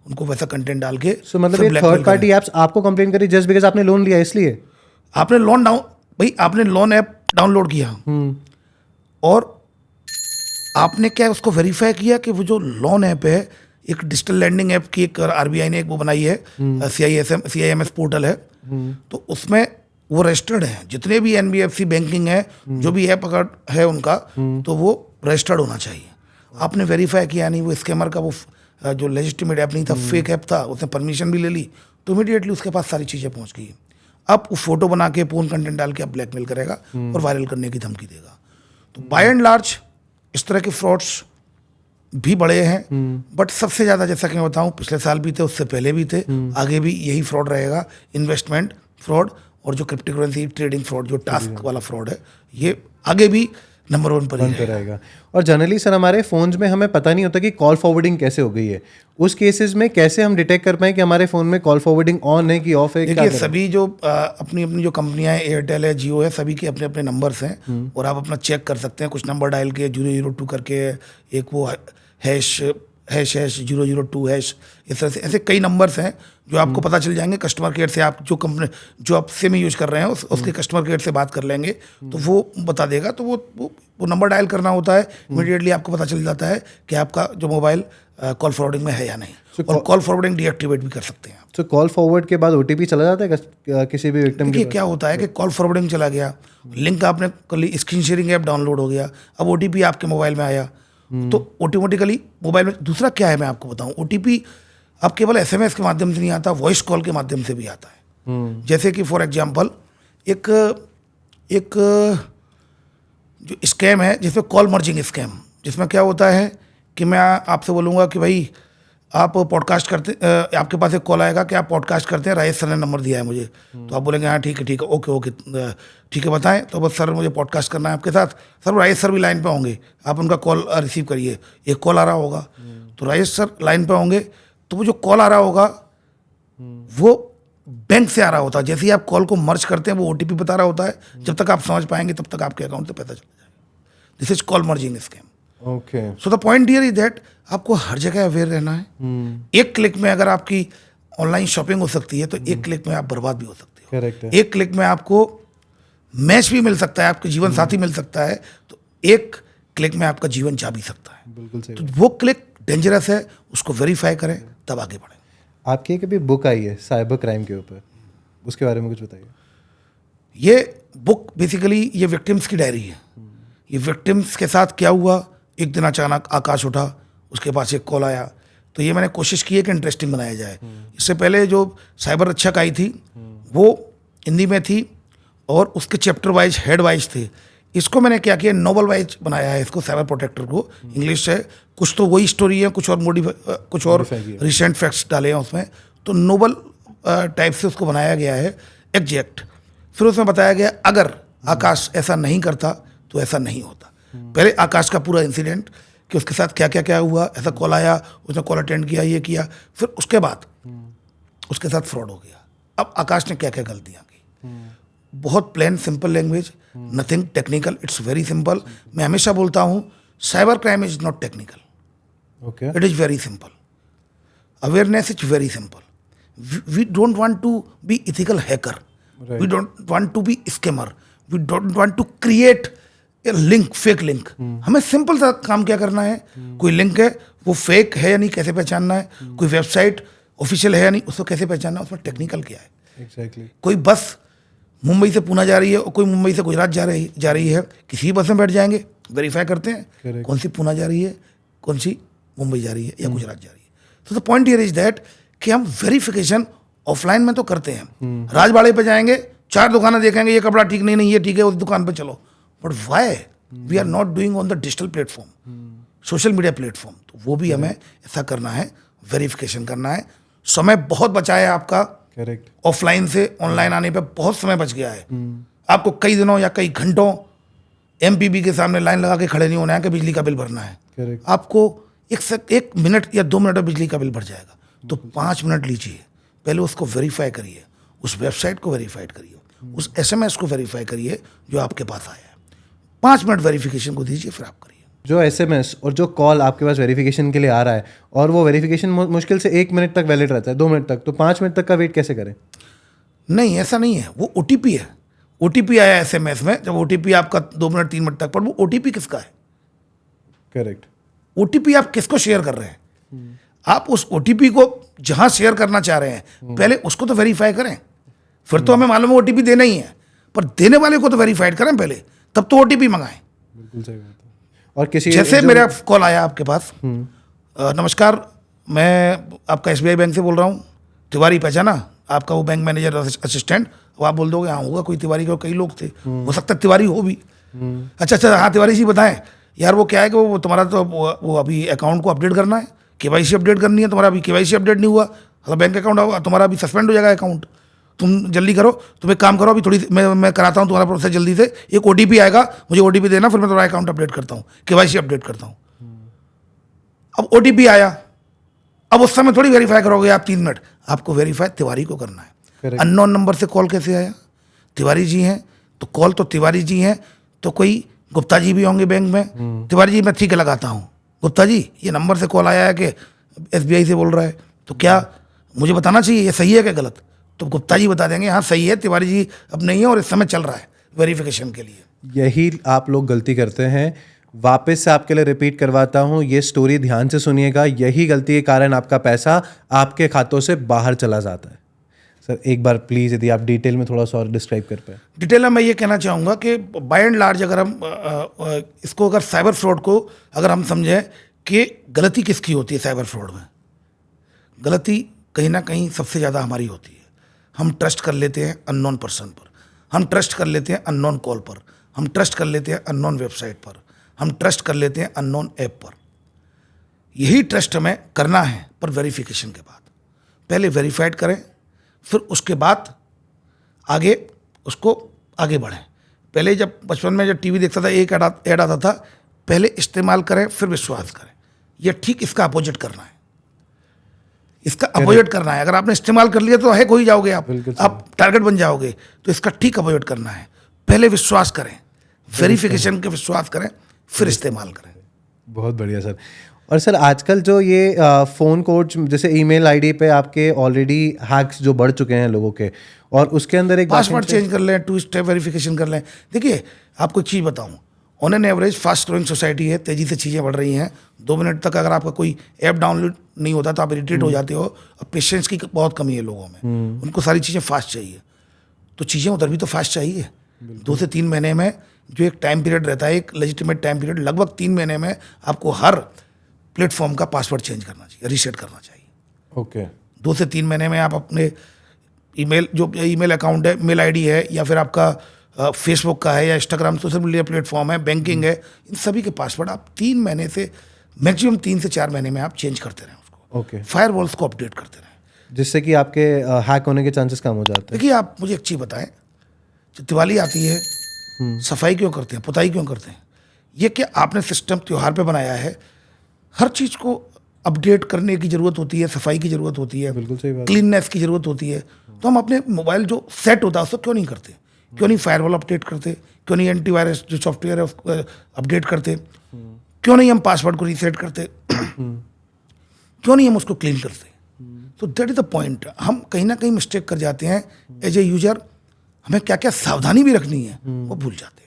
उनको वैसा कंटेंट डाल के, सो मतलब ये थर्ड पार्टी एप्स आपको कंप्लेन करी जस्ट बिकॉज आपने लोन लिया, इसलिए आपने लोन भाई आपने लोन ऐप डाउनलोड किया और आपने क्या उसको वेरीफाई किया कि वो जो लोन ऐप है, एक डिजिटल लैंडिंग ऐप की एक RBI ने एक वो बनाई है, CIMS पोर्टल है, तो उसमें वो रजिस्टर्ड है। जितने भी NBFC बैंकिंग है, जो भी ऐप अगर है उनका, तो वो रजिस्टर्ड होना चाहिए। आपने वेरीफाई किया नहीं, वो स्कैमर का वो जो लेजिटिमेट ऐप नहीं था, फेक ऐप था, उसने परमिशन भी ले ली, तो इमीडिएटली उसके पास सारी चीज़ें पहुंच गई। अब वो फोटो बना के पोर्न कंटेंट डाल के अब ब्लैकमेल करेगा और वायरल करने की धमकी देगा। तो बाय एंड लार्ज इस तरह के फ्रॉड्स भी बड़े हैं, बट सबसे ज़्यादा, जैसा कि मैं बताऊँ, पिछले साल भी थे, उससे पहले भी थे, आगे भी यही फ्रॉड रहेगा। इन्वेस्टमेंट फ्रॉड और जो क्रिप्टो करेंसी ट्रेडिंग फ्रॉड, जो टास्क वाला फ्रॉड है, ये आगे भी नंबर 1 पर ही रहेगा। और जनरली सर हमारे फ़ोन्स में हमें पता नहीं होता कि कॉल फॉरवर्डिंग कैसे हो गई है। उस केसेस में कैसे हम डिटेक्ट कर पाएँ कि हमारे फ़ोन में कॉल फॉरवर्डिंग ऑन है कि ऑफ है? देखिए, सभी जो अपनी अपनी जो कंपनियां हैं, एयरटेल है, जियो है, सभी के अपने अपने नंबर्स हैं, और आप अपना चेक कर सकते हैं। कुछ नंबर डायल के 002 करके, एक वो हैश 002 हैश, इस तरह से ऐसे कई नंबर्स हैं जो आपको पता चल जाएंगे। कस्टमर केयर से आप जो आप सिम यूज कर रहे हैं उसके कस्टमर केयर से बात कर लेंगे, तो वो बता देगा। तो वो नंबर डायल करना होता है, इमीडिएटली आपको पता चल जाता है कि आपका जो मोबाइल कॉल फॉरवर्डिंग में है या नहीं, और कॉल फॉरवर्डिंग डीएक्टिवेट भी कर सकते हैं। तो कॉल फॉरवर्ड के बाद OTP चला जाता है किसी भी विक्टिम के? क्या होता है कि कॉल फॉरवर्डिंग चला गया, लिंक आपने कर ली, स्क्रीन शेयरिंग ऐप डाउनलोड हो गया, अब OTP आपके मोबाइल में आया, तो ऑटोमेटिकली मोबाइल में। दूसरा क्या है, मैं आपको बताऊं, OTP अब केवल SMS के माध्यम से नहीं आता, वॉइस कॉल के माध्यम से भी आता है। जैसे कि फॉर एग्जांपल एक जो स्कैम है, जिसमें कॉल मर्जिंग स्कैम, जिसमें क्या होता है कि मैं आपसे बोलूँगा कि भाई आप पॉडकास्ट करते, आपके पास एक कॉल आएगा कि आप पॉडकास्ट करते हैं, राजेश सर ने नंबर दिया है मुझे, तो आप बोलेंगे हाँ ठीक है, ओके ठीक है बताएं। तो बस सर मुझे पॉडकास्ट करना है आपके साथ, सर राजेश सर भी लाइन पे होंगे, आप उनका कॉल रिसीव करिए। एक कॉल आ रहा होगा, तो राजेश सर लाइन पे होंगे, तो वो जो कॉल आ रहा होगा वो बैंक से आ रहा होता है। जैसे ही आप कॉल को मर्ज करते हैं, वो OTP बता रहा होता है, जब तक आप समझ पाएंगे तब तक आपके अकाउंट से पैसा चला जाएगा। This is call merging scam. Okay. So the point here is that आपको हर जगह अवेयर रहना है. एक क्लिक में अगर आपकी ऑनलाइन शॉपिंग हो सकती है तो एक क्लिक में आप बर्बाद भी हो सकते हो. करेक्ट है. एक क्लिक में आपको मैच भी मिल सकता है, आपके जीवन साथी मिल सकता है, तो एक क्लिक में आपका जीवन जा भी सकता है. बिल्कुल सही. तो वो क्लिक डेंजरस है, उसको वेरीफाई करें तब आगे बढ़ें. आपकी एक अभी बुक आई है साइबर क्राइम के ऊपर, उसके बारे में कुछ बताइए. ये बुक बेसिकली ये विक्टिम्स की डायरी है. ये विक्टिम्स के साथ क्या हुआ, एक दिन अचानक आकाश उठा, उसके पास एक कॉल आया, तो ये मैंने कोशिश की है कि इंटरेस्टिंग बनाया जाए. इससे पहले जो साइबर रक्षक आई थी वो हिंदी में थी और उसके चैप्टर वाइज हेड वाइज थे. इसको मैंने क्या किया, नोवेल वाइज बनाया है इसको, साइबर प्रोटेक्टर को. इंग्लिश है, कुछ तो वही स्टोरी है, कुछ और कुछ और रिसेंट फैक्ट्स डाले हैं उसमें. तो नोवेल टाइप से उसको बनाया गया है एग्जैक्ट. फिर उसमें बताया गया अगर आकाश ऐसा नहीं करता तो ऐसा नहीं होता. पहले आकाश का पूरा इंसिडेंट कि उसके साथ क्या क्या क्या हुआ, ऐसा कॉल आया, उसने कॉल अटेंड किया, ये किया, फिर उसके बाद उसके साथ फ्रॉड हो गया. अब आकाश ने क्या क्या गलतियाँ की. बहुत plain simple language, nothing technical, it's very simple. मैं हमेशा बोलता हूँ cyber crime is not technical, okay. It is very simple. Awareness is very simple. We don't want to be ethical hacker, we don't want to be scammer, we don't want to create a link, fake link. हमें simple सा काम क्या करना है, कोई link है वो fake है या नहीं कैसे पहचानना है, कोई वेबसाइट ऑफिशियल है या नहीं उसको कैसे पहचानना है, उसमें टेक्निकल क्या है. एग्जैक्टली. कोई बस मुंबई से पूना जा रही है और कोई मुंबई से गुजरात जा रही है, किसी बस में बैठ जाएंगे, वेरीफाई करते हैं Correct. कौन सी पूना जा रही है, कौन सी मुंबई जा रही है या गुजरात जा रही है. तो the point here is that कि हम वेरिफिकेशन ऑफलाइन में तो करते हैं. राजवाड़े पे जाएंगे, 4 दुकानें देखेंगे, ये कपड़ा ठीक नहीं, ये ठीक है, उस दुकान पे चलो. But why we are not doing on the digital platform, social media platform. तो वो भी हमें ऐसा करना है, वेरिफिकेशन करना है. समय बहुत बचा है आपका. करेक्ट. ऑफलाइन से ऑनलाइन आने पे बहुत समय बच गया है. आपको कई दिनों या कई घंटों एमपीबी के सामने लाइन लगा के खड़े नहीं होना है कि बिजली का बिल भरना है. करेक्ट. आपको एक मिनट या 2 मिनट में बिजली का बिल भर जाएगा. तो 5 मिनट लीजिए, पहले उसको वेरीफाई करिए, उस वेबसाइट को वेरीफाई करिए, उस एसएमएस को वेरीफाई करिए जो आपके पास आया है. 5 मिनट वेरिफिकेशन को दीजिए, फिर आप करिए. जो एसएमएस और जो कॉल आपके पास वेरिफिकेशन के लिए आ रहा है और वो वेरिफिकेशन मुश्किल से 1 मिनट तक वैलिड रहता है, 2 मिनट तक, तो 5 मिनट तक का वेट कैसे करें? नहीं, ऐसा नहीं है. वो ओटीपी है. ओटीपी आया एसएमएस में, जब ओटीपी आपका 2 मिनट 3 मिनट तक, पर वो ओटीपी किसका है? करेक्ट. ओटीपी आप किसको शेयर कर रहे हैं? आप उस ओटीपी को जहां शेयर करना चाह रहे हैं पहले उसको तो वेरीफाई करें. फिर तो हमें मालूम है ओटीपी देना ही है, पर देने वाले को तो वेरीफाइड करें पहले, तब तो ओटीपी मंगाएं. बिल्कुल सही बात है. और किसी जैसे मेरा कॉल आया आपके पास, नमस्कार, मैं आपका एसबीआई बैंक से बोल रहा हूँ, तिवारी पहचाना आपका, वो बैंक मैनेजर असिस्टेंट. वो आप बोल दोगे हाँ होगा कोई तिवारी का, कई लोग थे, हो सकता है तिवारी हो भी. अच्छा, हाँ तिवारी जी बताएं यार, वो क्या है कि वो तुम्हारा तो वो अभी अकाउंट को अपडेट करना है, केवाईसी अपडेट करनी है, तुम्हारा अभी केवाईसी अपडेट नहीं हुआ, मतलब बैंक अकाउंट होगा तुम्हारा, अभी सस्पेंड हो जाएगा अकाउंट, तुम जल्दी करो. तुम एक काम करो, अभी थोड़ी मैं कराता हूँ तुम्हारा प्रोसेस जल्दी से, एक ओटीपी आएगा, मुझे ओटीपी देना, फिर मैं तुम्हारा अकाउंट अपडेट करता हूँ, केवाईसी अपडेट करता हूँ. अब ओटीपी आया, अब उस समय थोड़ी वेरीफाई करोगे आप 3 मिनट, आपको वेरीफाई तिवारी को करना है. अननोन नंबर से कॉल कैसे आया? तिवारी जी हैं तो कॉल तो तिवारी जी हैं, तो कोई गुप्ता जी भी होंगे बैंक में. तिवारी जी मैं ठीक है लगाता हूँ, गुप्ता जी ये नंबर से कॉल आया है कि एसबीआई से बोल रहा है, तो क्या मुझे बताना चाहिए ये सही है क्या गलत? तो गुप्ता जी बता देंगे हाँ सही है, तिवारी जी अब नहीं है और इस समय चल रहा है वेरिफिकेशन के लिए. यही आप लोग गलती करते हैं. वापस से आपके लिए रिपीट करवाता हूँ, ये स्टोरी ध्यान से सुनिएगा. यही गलती के कारण आपका पैसा आपके खातों से बाहर चला जाता है. सर एक बार प्लीज़ यदि आप डिटेल में थोड़ा सा और डिस्क्राइब कर पाए. डिटेल में मैं ये कहना चाहूँगा कि बाय एंड लार्ज अगर हम इसको अगर साइबर फ्रॉड को अगर हम समझें कि गलती किसकी होती है साइबर फ्रॉड में, गलती कहीं ना कहीं सबसे ज़्यादा हमारी होती है. हम ट्रस्ट कर लेते हैं अननोन पर्सन पर, हम ट्रस्ट कर लेते हैं अननोन कॉल पर, हम ट्रस्ट कर लेते हैं अननोन वेबसाइट पर, हम ट्रस्ट कर लेते हैं अननोन ऐप पर. यही ट्रस्ट हमें करना है, पर वेरिफिकेशन के बाद. पहले वेरीफाइड करें, फिर उसके बाद आगे उसको आगे बढ़ें. पहले जब बचपन में जब टीवी देखता था एक ऐड आता था, पहले इस्तेमाल करें फिर विश्वास करें. यह ठीक इसका अपोजिट करना है, इसका अपोजिट करना है. अगर आपने इस्तेमाल कर लिया तो हैक हो ही जाओगे आप टारगेट बन जाओगे. तो इसका ठीक अपोजिट करना है. पहले विश्वास करें, वेरिफिकेशन के विश्वास करें, फिर इस्तेमाल करें। बहुत बढ़िया सर। और सर आजकल जो ये फ़ोन कोड्स जैसे ईमेल आईडी पे आपके ऑलरेडी हैक्स जो बढ़ चुके हैं लोगों के, और उसके अंदर एक पासवर्ड चेंज कर लें, 2 स्टेप वेरिफिकेशन कर लें। देखिए आपको एक चीज़ बताऊं, on an average fast growing society है, तेज़ी से चीज़ें बढ़ रही हैं। 2 मिनट तक अगर आपका कोई ऐप डाउनलोड नहीं होता तो आप इरिटेट हो जाते हो। और पेशेंस की बहुत कमी है लोगों में, उनको सारी चीज़ें फास्ट चाहिए। तो चीज़ें उधर भी तो फास्ट चाहिए। 2 से 3 महीने में जो एक टाइम पीरियड रहता है, एक लेजिटिमेट टाइम पीरियड, लगभग 3 महीने में आपको हर प्लेटफॉर्म का पासवर्ड चेंज करना चाहिए, रीसेट करना चाहिए। ओके 2 से 3 महीने में आप अपने ईमेल अकाउंट है, मेल आईडी है, या फिर आपका फेसबुक का है, या इंस्टाग्राम सोशल मीडिया प्लेटफॉर्म है, बैंकिंग है, इन सभी के पासवर्ड आप 3 महीने से मैक्सिमम 3 से 4 महीने में आप चेंज करते रहें उसको। ओके फायरवॉल्स को अपडेट करते रहें, जिससे कि आपके हैक होने के चांसेस कम हो जाते हैं। देखिए आप मुझे एक चीज़ बताएं, जब दिवाली आती है सफाई क्यों करते हैं, पुताई क्यों करते हैं? ये कि आपने सिस्टम त्यौहार पे बनाया है, हर चीज़ को अपडेट करने की ज़रूरत होती है, सफाई की ज़रूरत होती है, बिल्कुल सही बात। क्लीननेस की ज़रूरत होती है। तो हम अपने मोबाइल जो सेट होता है उसको क्यों नहीं करते? क्यों नहीं फायरवॉल अपडेट करते? क्यों नहीं एंटीवायरस जो सॉफ्टवेयर है उसको अपडेट करते? क्यों नहीं हम पासवर्ड को रीसेट करते? क्यों नहीं हम उसको क्लीन करते? तो दैट इज द पॉइंट। हम कहीं ना कहीं मिस्टेक कर जाते हैं एज ए यूजर। हमें क्या क्या सावधानी भी रखनी है वो भूल जाते हैं।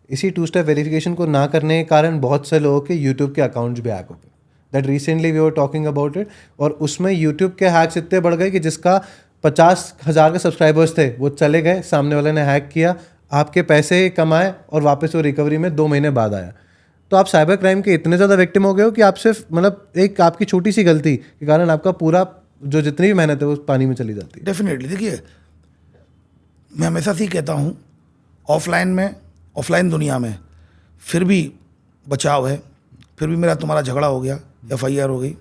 इसी 2 स्टेप वेरिफिकेशन को ना करने के कारण बहुत से लोगों के यूट्यूब के अकाउंट्स भी हैक हो गए। That recently we were talking about it, और उसमें यूट्यूब के हैक्स इतने बढ़ गए कि जिसका 50,000 के सब्सक्राइबर्स थे वो चले गए, सामने वाले ने हैक किया, आपके पैसे कमाए और वापस वो रिकवरी में 2 महीने बाद आया। तो आप साइबर क्राइम के इतने ज़्यादा विक्टिम हो गए हो कि आप सिर्फ मतलब एक आपकी छोटी सी गलती के कारण आपका पूरा जो जितनी भी मेहनत है वो पानी में चली जाती है। डेफिनेटली। देखिए मैं हमेशा से ही कहता हूँ, ऑफलाइन दुनिया में फिर भी बचाव है। फिर भी मेरा तुम्हारा झगड़ा हो गया, FIR हो गई,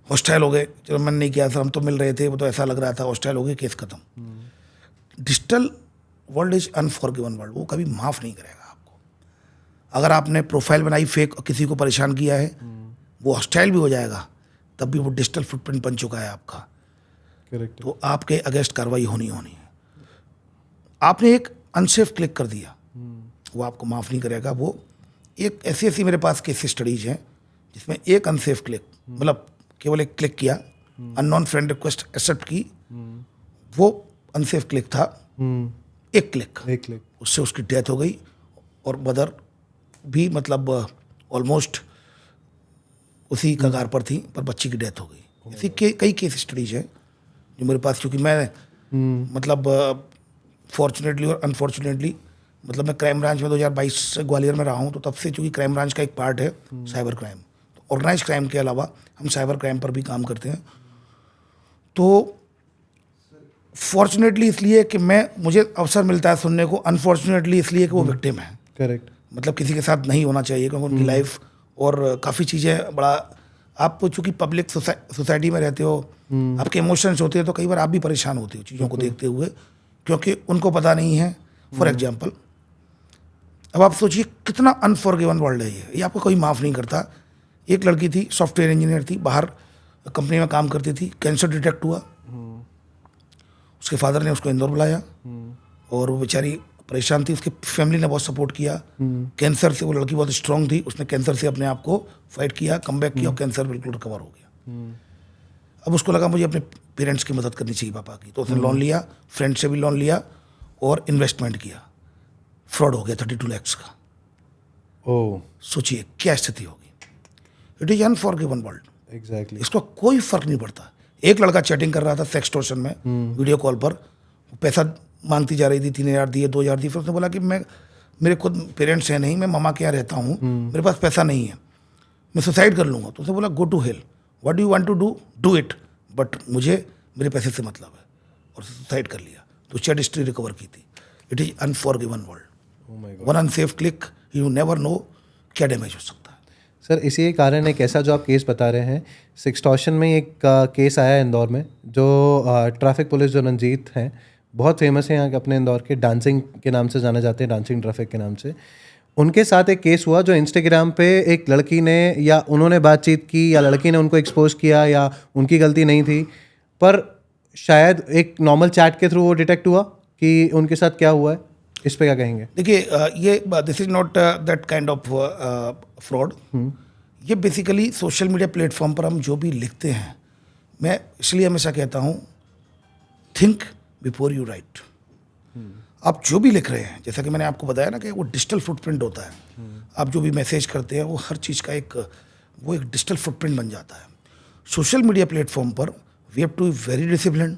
हॉस्टाइल हो गए, चलो मन नहीं किया सर, हम तो मिल रहे थे, वो तो ऐसा लग रहा था, हॉस्टाइल हो गए, केस खत्म। Digital world is unforgiven world, वो कभी माफ़ नहीं करेगा आपको। अगर आपने प्रोफाइल बनाई फेक और किसी को परेशान किया है, वो हॉस्टाइल भी हो जाएगा, तब भी वो डिजिटल फुटप्रिंट बन चुका है आपका। करेक्ट। तो आपके अगेंस्ट कार्रवाई होनी है। आपने एक अनसेफ क्लिक कर दिया, वो आपको माफ़ नहीं करेगा। वो एक ऐसी मेरे पास केस स्टडीज हैं जिसमें एक अनसेफ क्लिक, मतलब केवल एक क्लिक किया, अननोन फ्रेंड रिक्वेस्ट एक्सेप्ट की, वो अनसेफ क्लिक था। एक क्लिक उससे उसकी डेथ हो गई, और मदर भी मतलब ऑलमोस्ट उसी कगार पर थी, पर बच्ची की डेथ हो गई। ऐसी कई केस स्टडीज हैं जो मेरे पास, क्योंकि मैं मतलब फॉर्चुनेटली और अनफॉर्चुनेटली, मतलब मैं क्राइम ब्रांच में 2022 से ग्वालियर में रहा हूँ, तो तब से चूँकि क्राइम ब्रांच का एक पार्ट है साइबर क्राइम, तो ऑर्गेनाइज क्राइम के अलावा हम साइबर क्राइम पर भी काम करते हैं। तो फॉर्चुनेटली इसलिए कि मुझे अवसर मिलता है सुनने को, अनफॉर्चुनेटली इसलिए कि वो विक्टिम है। करेक्ट। मतलब किसी के साथ नहीं होना चाहिए, क्योंकि उनकी लाइफ और काफ़ी चीज़ें बड़ा, आप चूँकि पब्लिक सोसाइटी में रहते हो, आपके इमोशंस होते हैं, तो कई बार आप भी परेशान होते हो चीज़ों को देखते हुए, क्योंकि उनको पता नहीं है। फॉर एग्जाम्पल, अब आप सोचिए कितना अनफॉरगिवन वर्ल्ड है ये आपको कोई माफ़ नहीं करता। एक लड़की थी, सॉफ्टवेयर इंजीनियर थी, बाहर कंपनी में काम करती थी, कैंसर डिटेक्ट हुआ। उसके फादर ने उसको इंदौर बुलाया, और वो बेचारी परेशान थी, उसकी फैमिली ने बहुत सपोर्ट किया। कैंसर से वो लड़की बहुत स्ट्रांग थी, उसने कैंसर से अपने आप को फाइट किया, कमबैक किया, और कैंसर बिल्कुल रिकवर हो गया। अब उसको लगा मुझे अपने पेरेंट्स की मदद करनी चाहिए, पापा की, तो उसने लोन लिया, फ्रेंड से भी लोन लिया और इन्वेस्टमेंट किया। फ्रॉड हो गया 32 लाख का। ओह सोचिए क्या स्थिति होगी। It is unforgiven world. Exactly. इसका कोई फर्क नहीं पड़ता। एक लड़का चैटिंग कर रहा था सेक्सटोर्शन में, वीडियो कॉल पर, पैसा मांगती जा रही थी, 3,000 दिए, 2,000 दिए। फिर उसने बोला कि मेरे खुद पेरेंट्स हैं नहीं, मैं मामा के यहाँ रहता हूँ, मेरे पास पैसा नहीं है, मैं सुसाइड कर लूँगा। तो उसने बोला go to hell, what do you want to do it, but मुझे मेरे पैसे से मतलब है, और सुसाइड कर लिया। तो चैट हिस्ट्री रिकवर की थी। It is unforgiven world. One unsafe click, you never know क्या डैमेज हो सकता है। सर इसी के कारण एक ऐसा जो आप केस बता रहे हैं, सेक्सटॉर्शन में एक केस आया है इंदौर में, जो ट्रैफिक पुलिस जो रंजीत हैं, बहुत फेमस है यहाँ के अपने इंदौर के, डांसिंग के नाम से जाने जाते हैं, डांसिंग ट्रैफिक के नाम से। उनके साथ एक केस हुआ जो इंस्टाग्राम पे एक लड़की ने, या उन्होंने बातचीत की, या लड़की ने उनको एक्सपोज किया, या उनकी गलती नहीं थी, पर शायद एक नॉर्मल चैट के थ्रू वो डिटेक्ट हुआ कि उनके साथ क्या हुआ है। इस पे क्या कहेंगे? देखिए ये this is not that kind of fraud. ये बेसिकली सोशल मीडिया प्लेटफॉर्म पर हम जो भी लिखते हैं, मैं इसलिए हमेशा कहता हूँ थिंक बिफोर यू राइट। आप जो भी लिख रहे हैं, जैसा कि मैंने आपको बताया ना कि वो डिजिटल फुटप्रिंट होता है। आप जो भी मैसेज करते हैं वो हर चीज़ का एक डिजिटल फुटप्रिंट बन जाता है। सोशल मीडिया प्लेटफॉर्म पर we have to very discipline,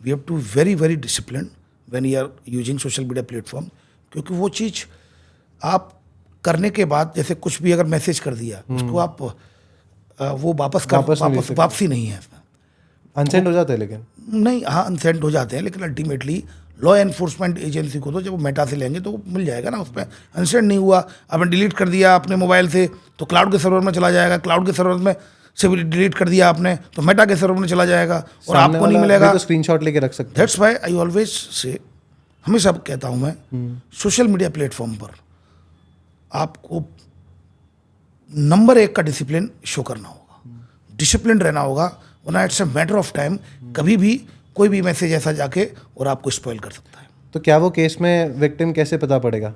we have to very discipline when you are using social media platform, क्योंकि वो चीज़ आप करने के बाद जैसे कुछ भी अगर मैसेज कर दिया उसको आप वो वापसी नहीं है इसमें। अनसेंड हो जाता है लेकिन नहीं, हाँ अनसेंड हो जाते हैं, लेकिन अल्टीमेटली लॉ एनफोर्समेंट एजेंसी को तो जब वो मेटा से लेंगे तो मिल जाएगा ना। उसमें अनसेंड नहीं हुआ, आपने डिलीट कर दिया अपने मोबाइल से तो क्लाउड के सर्वर में चला जाएगा, क्लाउड के सर्वर में से भी डिलीट कर दिया आपने तो मेटा के सर्वर में चला जाएगा और आपको नहीं मिलेगा। तो स्क्रीनशॉट लेके रख सकते हैं। That's why I always say, हमेशा कहता हूँ मैं, सोशल मीडिया प्लेटफॉर्म पर आपको नंबर 1 का डिसिप्लिन शो करना होगा, डिसिप्लिन रहना होगा, वरना it's a matter of time कभी भी कोई भी मैसेज ऐसा जाके और आपको स्पॉइल कर सकता है। तो क्या वो केस में विक्टिम कैसे पता पड़ेगा?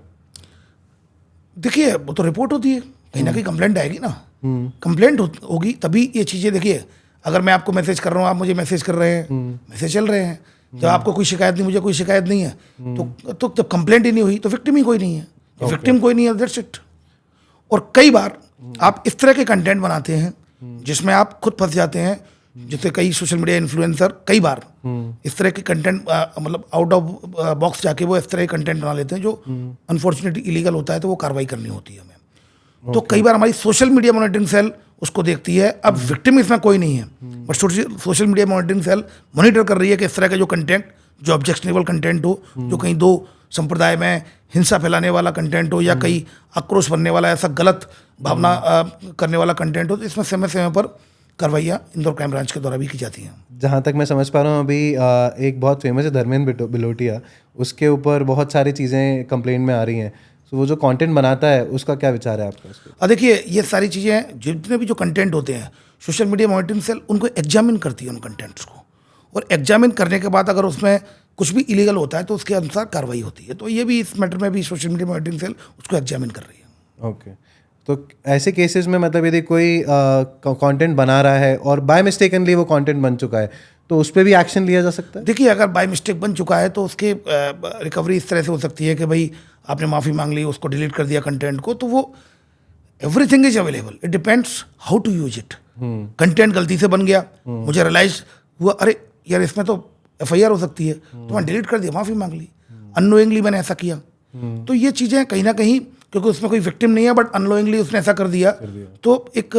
देखिए वो तो रिपोर्ट होती है, कहीं ना कहीं कंप्लेंट आएगी ना, कंप्लेंट होगी तभी ये चीज़ें। देखिए अगर मैं आपको मैसेज कर रहा हूँ, आप मुझे मैसेज कर रहे हैं, मैसेज चल रहे हैं, जब आपको कोई शिकायत नहीं, मुझे कोई शिकायत नहीं है, तो जब कंप्लेंट ही नहीं हुई तो विक्टिम ही कोई नहीं है, विक्टिम कोई नहीं है, दैट्स इट। और कई बार आप इस तरह के कंटेंट बनाते हैं जिसमें आप खुद फंस जाते हैं, जैसे कई सोशल मीडिया इन्फ्लुएंसर कई बार इस तरह के कंटेंट मतलब आउट ऑफ बॉक्स जाके वो इस तरह के कंटेंट बना लेते हैं जो अनफॉर्चुनेटली इलीगल होता है, तो वो कार्रवाई करनी होती है हमें। तो कई बार हमारी सोशल मीडिया मॉनिटरिंग सेल उसको देखती है। अब विक्टिम इसमें कोई नहीं है, but social media monitoring cell monitor कर रही है कि इस तरह का जो कंटेंट, जो ऑब्जेक्शनेबल कंटेंट हो, जो कहीं दो संप्रदाय में हिंसा फैलाने वाला कंटेंट हो या कहीं आक्रोश बनने वाला, ऐसा गलत भावना करने वाला कंटेंट हो, तो इसमें समय पर कार्रवाइयाँ इंदौर क्राइम ब्रांच के द्वारा भी की जाती हैं। जहाँ तक मैं समझ पा रहा हूँ अभी एक बहुत फेमस है धर्मेंद्र बिलोटिया, उसके ऊपर बहुत सारी चीज़ें कंप्लेंट में आ रही हैं। तो वो जो कंटेंट बनाता है उसका क्या विचार है आपका इस पर? देखिए ये सारी चीज़ें, जितने भी जो कंटेंट होते हैं, सोशल मीडिया मॉनिटरिंग सेल उनको एग्जामिन करती है उन कंटेंट्स को, और एग्जामिन करने के बाद अगर उसमें कुछ भी इलीगल होता है तो उसके अनुसार कार्रवाई होती है। तो ये भी इस मैटर में भी सोशल मीडिया मॉनिटरिंग सेल उसको एग्जामिन कर रही है। ओके, तो ऐसे केसेस में मतलब यदि कोई कंटेंट बना रहा है और बाय मिस्टेकनली वो कंटेंट बन चुका है तो उस पर भी एक्शन लिया जा सकता है? देखिए अगर बाय मिस्टेक बन चुका है तो उसके रिकवरी इस तरह से हो सकती है कि भाई आपने माफ़ी मांग ली, उसको डिलीट कर दिया कंटेंट को, तो वो everything is available, it depends how to use it. Content गलती से बन गया, मुझे रियलाइज हुआ अरे यार इसमें तो FIR हो सकती है, तो मैंने डिलीट कर दिया, माफ़ी मांग ली, अननोइंगली मैंने ऐसा किया। तो ये चीज़ें कहीं ना कहीं, क्योंकि उसमें कोई विक्टिम नहीं है बट अननोइंगली उसने ऐसा कर दिया, तो एक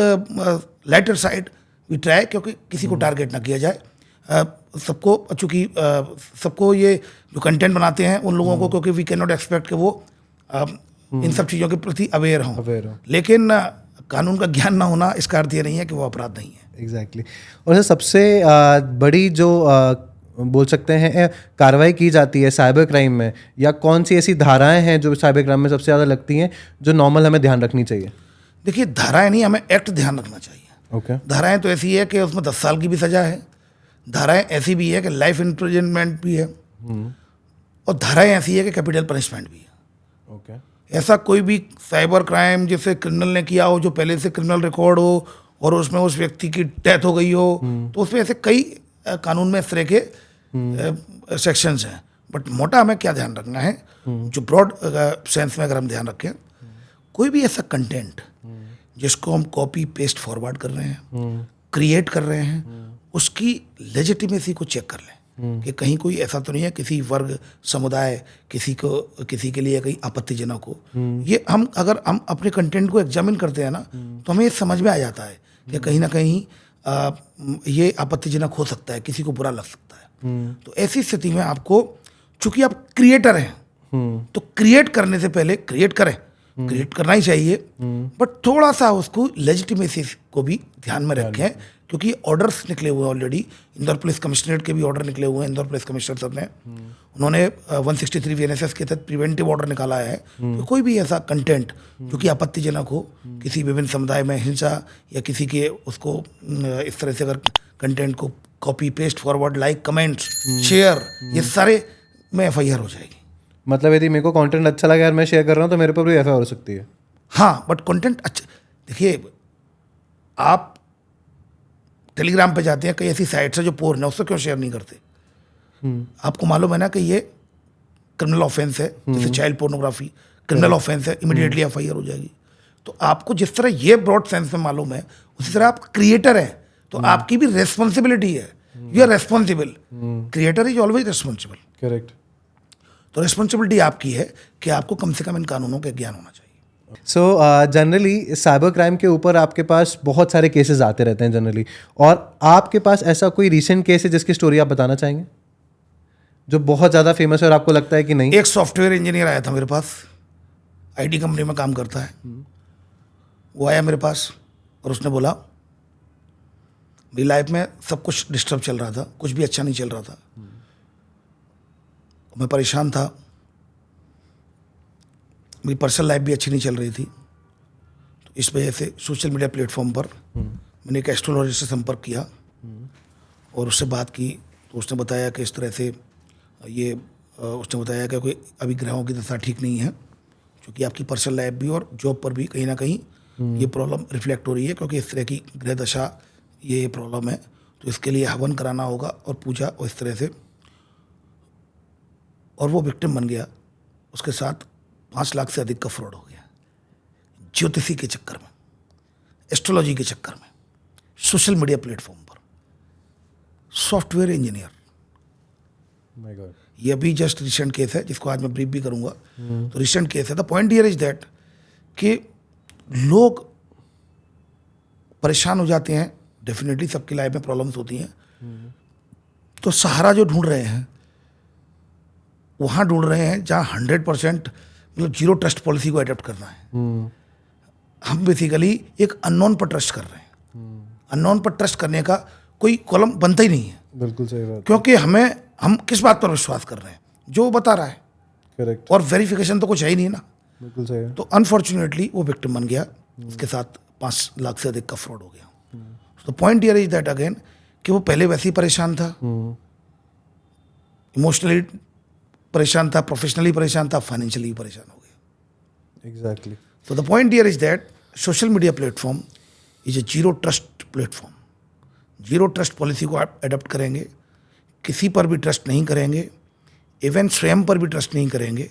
लाइटर साइड वी ट्राई, क्योंकि किसी को टारगेट ना किया जाए। सबको, चूँकि सबको ये जो कंटेंट बनाते हैं उन लोगों को, क्योंकि वी कैन नॉट एक्सपेक्ट कि वो इन सब चीज़ों के प्रति अवेयर हों, लेकिन कानून का ज्ञान ना होना इसका अर्थ ये नहीं है कि वो अपराध नहीं है। एग्जैक्टली। और सबसे बड़ी जो बोल सकते हैं कार्रवाई की जाती है साइबर क्राइम में, या कौन सी ऐसी धाराएं हैं जो साइबर क्राइम में सबसे ज़्यादा लगती हैं जो नॉर्मल हमें ध्यान रखनी चाहिए? देखिए धाराएं नहीं, हमें एक्ट ध्यान रखना चाहिए। ओके। धाराएं तो ऐसी है कि उसमें 10 साल की भी सज़ा है, धाराएं ऐसी भी है कि लाइफ इम्प्रिजनमेंट भी है, और धाराएं ऐसी है कि कैपिटल पनिशमेंट भी है। ओके। ऐसा कोई भी साइबर क्राइम जिसे क्रिमिनल ने किया हो, जो पहले से क्रिमिनल रिकॉर्ड हो और उसमें उस व्यक्ति की डेथ हो गई हो, तो उसमें ऐसे कई कानून में इस तरह के सेक्शंस हैं। बट मोटा हमें क्या ध्यान रखना है, जो ब्रॉड सेंस में अगर हम ध्यान रखें, कोई भी ऐसा कंटेंट जिसको हम कॉपी पेस्ट फॉरवर्ड कर रहे हैं, क्रिएट कर रहे हैं, उसकी लेजिटिमेसी को चेक कर लें कि कहीं कोई ऐसा तो नहीं है किसी वर्ग, समुदाय, किसी के लिए कहीं आपत्तिजनक हो। ये अगर हम अपने कंटेंट को एग्जामिन करते हैं ना, तो हमें ये समझ में आ जाता है कि कहीं ना कहीं ये आपत्तिजनक हो सकता है, किसी को बुरा लग सकता है। तो ऐसी स्थिति में आपको, चूंकि आप क्रिएटर हैं, तो क्रिएट करने से पहले क्रिएट करें, क्रिएट करना ही चाहिए, बट थोड़ा सा उसको लेजिटिमेसी को भी ध्यान में रखें, क्योंकि ऑर्डर्स निकले हुए हैं ऑलरेडी। इंदौर पुलिस कमिश्नरेट के भी ऑर्डर निकले हुए हैं। इंदौर पुलिस कमिश्नर साहब ने, उन्होंने 163 VNSS के तहत प्रिवेंटिव ऑर्डर निकाला है कि कोई भी ऐसा कंटेंट जो कि आपत्तिजनक हो, किसी विभिन्न समुदाय में हिंसा या किसी के उसको इस तरह से अगर कंटेंट को copy paste forward, like, comments, share, ये सारे में FIR हो जाएगी। मतलब यदि मेरे को कंटेंट अच्छा लगा यार मैं शेयर कर रहा हूँ तो मेरे पर भी एफआईआर हो सकती है। हाँ, बट कंटेंट अच्छा, देखिए आप टेलीग्राम पे जाते हैं, कई ऐसी साइट्स है जो पोर्न है, उससे क्यों शेयर नहीं करते? आपको मालूम है ना कि ये क्रिमिनल ऑफेंस है, जैसे चाइल्ड पोर्नोग्राफी क्रिमिनल ऑफेंस है, इमीडिएटली एफआईआर हो जाएगी। तो आपको जिस तरह ये ब्रॉड सेंस में मालूम है, उसी तरह आप क्रिएटर हैं तो आपकी भी रेस्पॉन्सिबिलिटी है। You are responsible, creator is always responsible. Correct. तो रेस्पॉन्सिबिलिटी आपकी है कि आपको कम से कम इन कानूनों का ज्ञान होना चाहिए। सो जनरली साइबर क्राइम के ऊपर आपके पास बहुत सारे केसेस आते रहते हैं जनरली, और आपके पास ऐसा कोई रीसेंट केस है जिसकी स्टोरी आप बताना चाहेंगे जो बहुत ज़्यादा फेमस है और आपको लगता है कि नहीं? एक सॉफ्टवेयर इंजीनियर आया था मेरे पास, आईटी कंपनी में काम करता है। वो आया मेरे पास और उसने बोला मेरी लाइफ में सब कुछ डिस्टर्ब चल रहा था, कुछ भी अच्छा नहीं चल रहा था, मैं परेशान था, मेरी पर्सनल लाइफ भी अच्छी नहीं चल रही थी। तो इस वजह से सोशल मीडिया प्लेटफॉर्म पर मैंने एक एस्ट्रोलॉजिस्ट से संपर्क किया और उससे बात की। तो उसने बताया कि इस तरह से उसने बताया कि कोई अभी ग्रहों की दशा ठीक नहीं है, क्योंकि आपकी पर्सनल लाइफ भी और जॉब पर भी कहीं ना कहीं ये प्रॉब्लम रिफ्लेक्ट हो रही है, क्योंकि इस तरह की ग्रह दशा ये प्रॉब्लम है। तो इसके लिए हवन कराना होगा और पूजा और इस तरह से। और वो विक्टिम बन गया, उसके साथ 5 लाख से अधिक का फ्रॉड हो गया, ज्योतिषी के चक्कर में, एस्ट्रोलॉजी के चक्कर में, सोशल मीडिया प्लेटफॉर्म पर। Software engineer, my God. ये अभी जस्ट रिसेंट केस है जिसको आज मैं ब्रीफ भी करूंगा। तो रिसेंट केस है। The point here is that कि लोग परेशान हो जाते हैं, डेफिनेटली सबकी लाइफ में प्रॉब्लम्स होती हैं। तो सहारा जो ढूंढ रहे हैं वहाँ ढूंढ रहे हैं जहाँ 100% मतलब जीरो ट्रस्ट पॉलिसी को अडॉप्ट करना है। हम बेसिकली एक अननोन पर ट्रस्ट कर रहे हैं। अननोन पर ट्रस्ट करने का कोई कॉलम बनता ही नहीं है, बिल्कुल सही बात। क्योंकि हम किस बात पर विश्वास कर रहे हैं? जो वो बता रहा है, करेक्ट। और वेरिफिकेशन तो कुछ है ही नहीं ना। बिल्कुल सही है। तो अनफॉर्चुनेटली वो विक्टिम बन गया, उसके साथ 5 लाख से अधिक का फ्रॉड हो गया। तो point here is that again कि वो पहले वैसे ही परेशान था, इमोशनली परेशान था, प्रोफेशनली परेशान था, फाइनेंशियली परेशान हो गया। Exactly. So the point here is that social media platform is a zero trust platform. Zero trust policy को आप अडॉप्ट करेंगे, किसी पर भी ट्रस्ट नहीं करेंगे, इवन स्वयं पर भी ट्रस्ट नहीं करेंगे,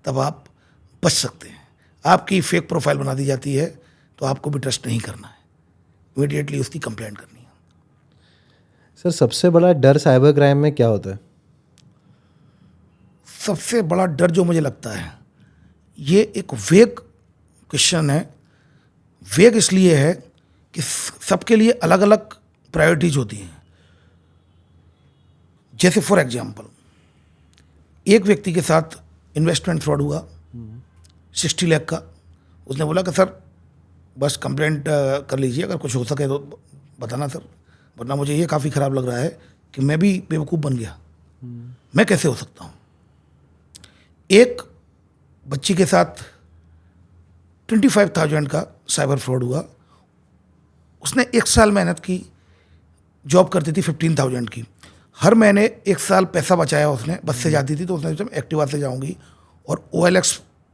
तब आप बच सकते हैं। आपकी फेक प्रोफाइल बना दी जाती है तो आपको भी ट्रस्ट नहीं करना है, इमीडिएटली उसकी कंप्लेंट करनी है। सर सबसे बड़ा डर साइबर क्राइम में क्या होता है? सबसे बड़ा डर जो मुझे लगता है, ये एक वेग क्वेश्चन है। वेग इसलिए है कि सबके लिए अलग अलग प्रायोरिटीज होती हैं। जैसे फॉर एग्जांपल, एक व्यक्ति के साथ इन्वेस्टमेंट फ्रॉड हुआ 60 लाख का। उसने बोला कि सर बस कंप्लेंट कर लीजिए, अगर कुछ हो सके तो बताना सर, वरना मुझे ये काफ़ी ख़राब लग रहा है कि मैं भी बेवकूफ़ बन गया, मैं कैसे हो सकता हूँ। एक बच्ची के साथ 25,000 का साइबर फ्रॉड हुआ। उसने 1 साल मेहनत की, जॉब करती थी 15,000 की, हर महीने 1 साल पैसा बचाया उसने। बस से जाती थी तो उसने सोचा एक्टिवा से जाऊंगी, और OLX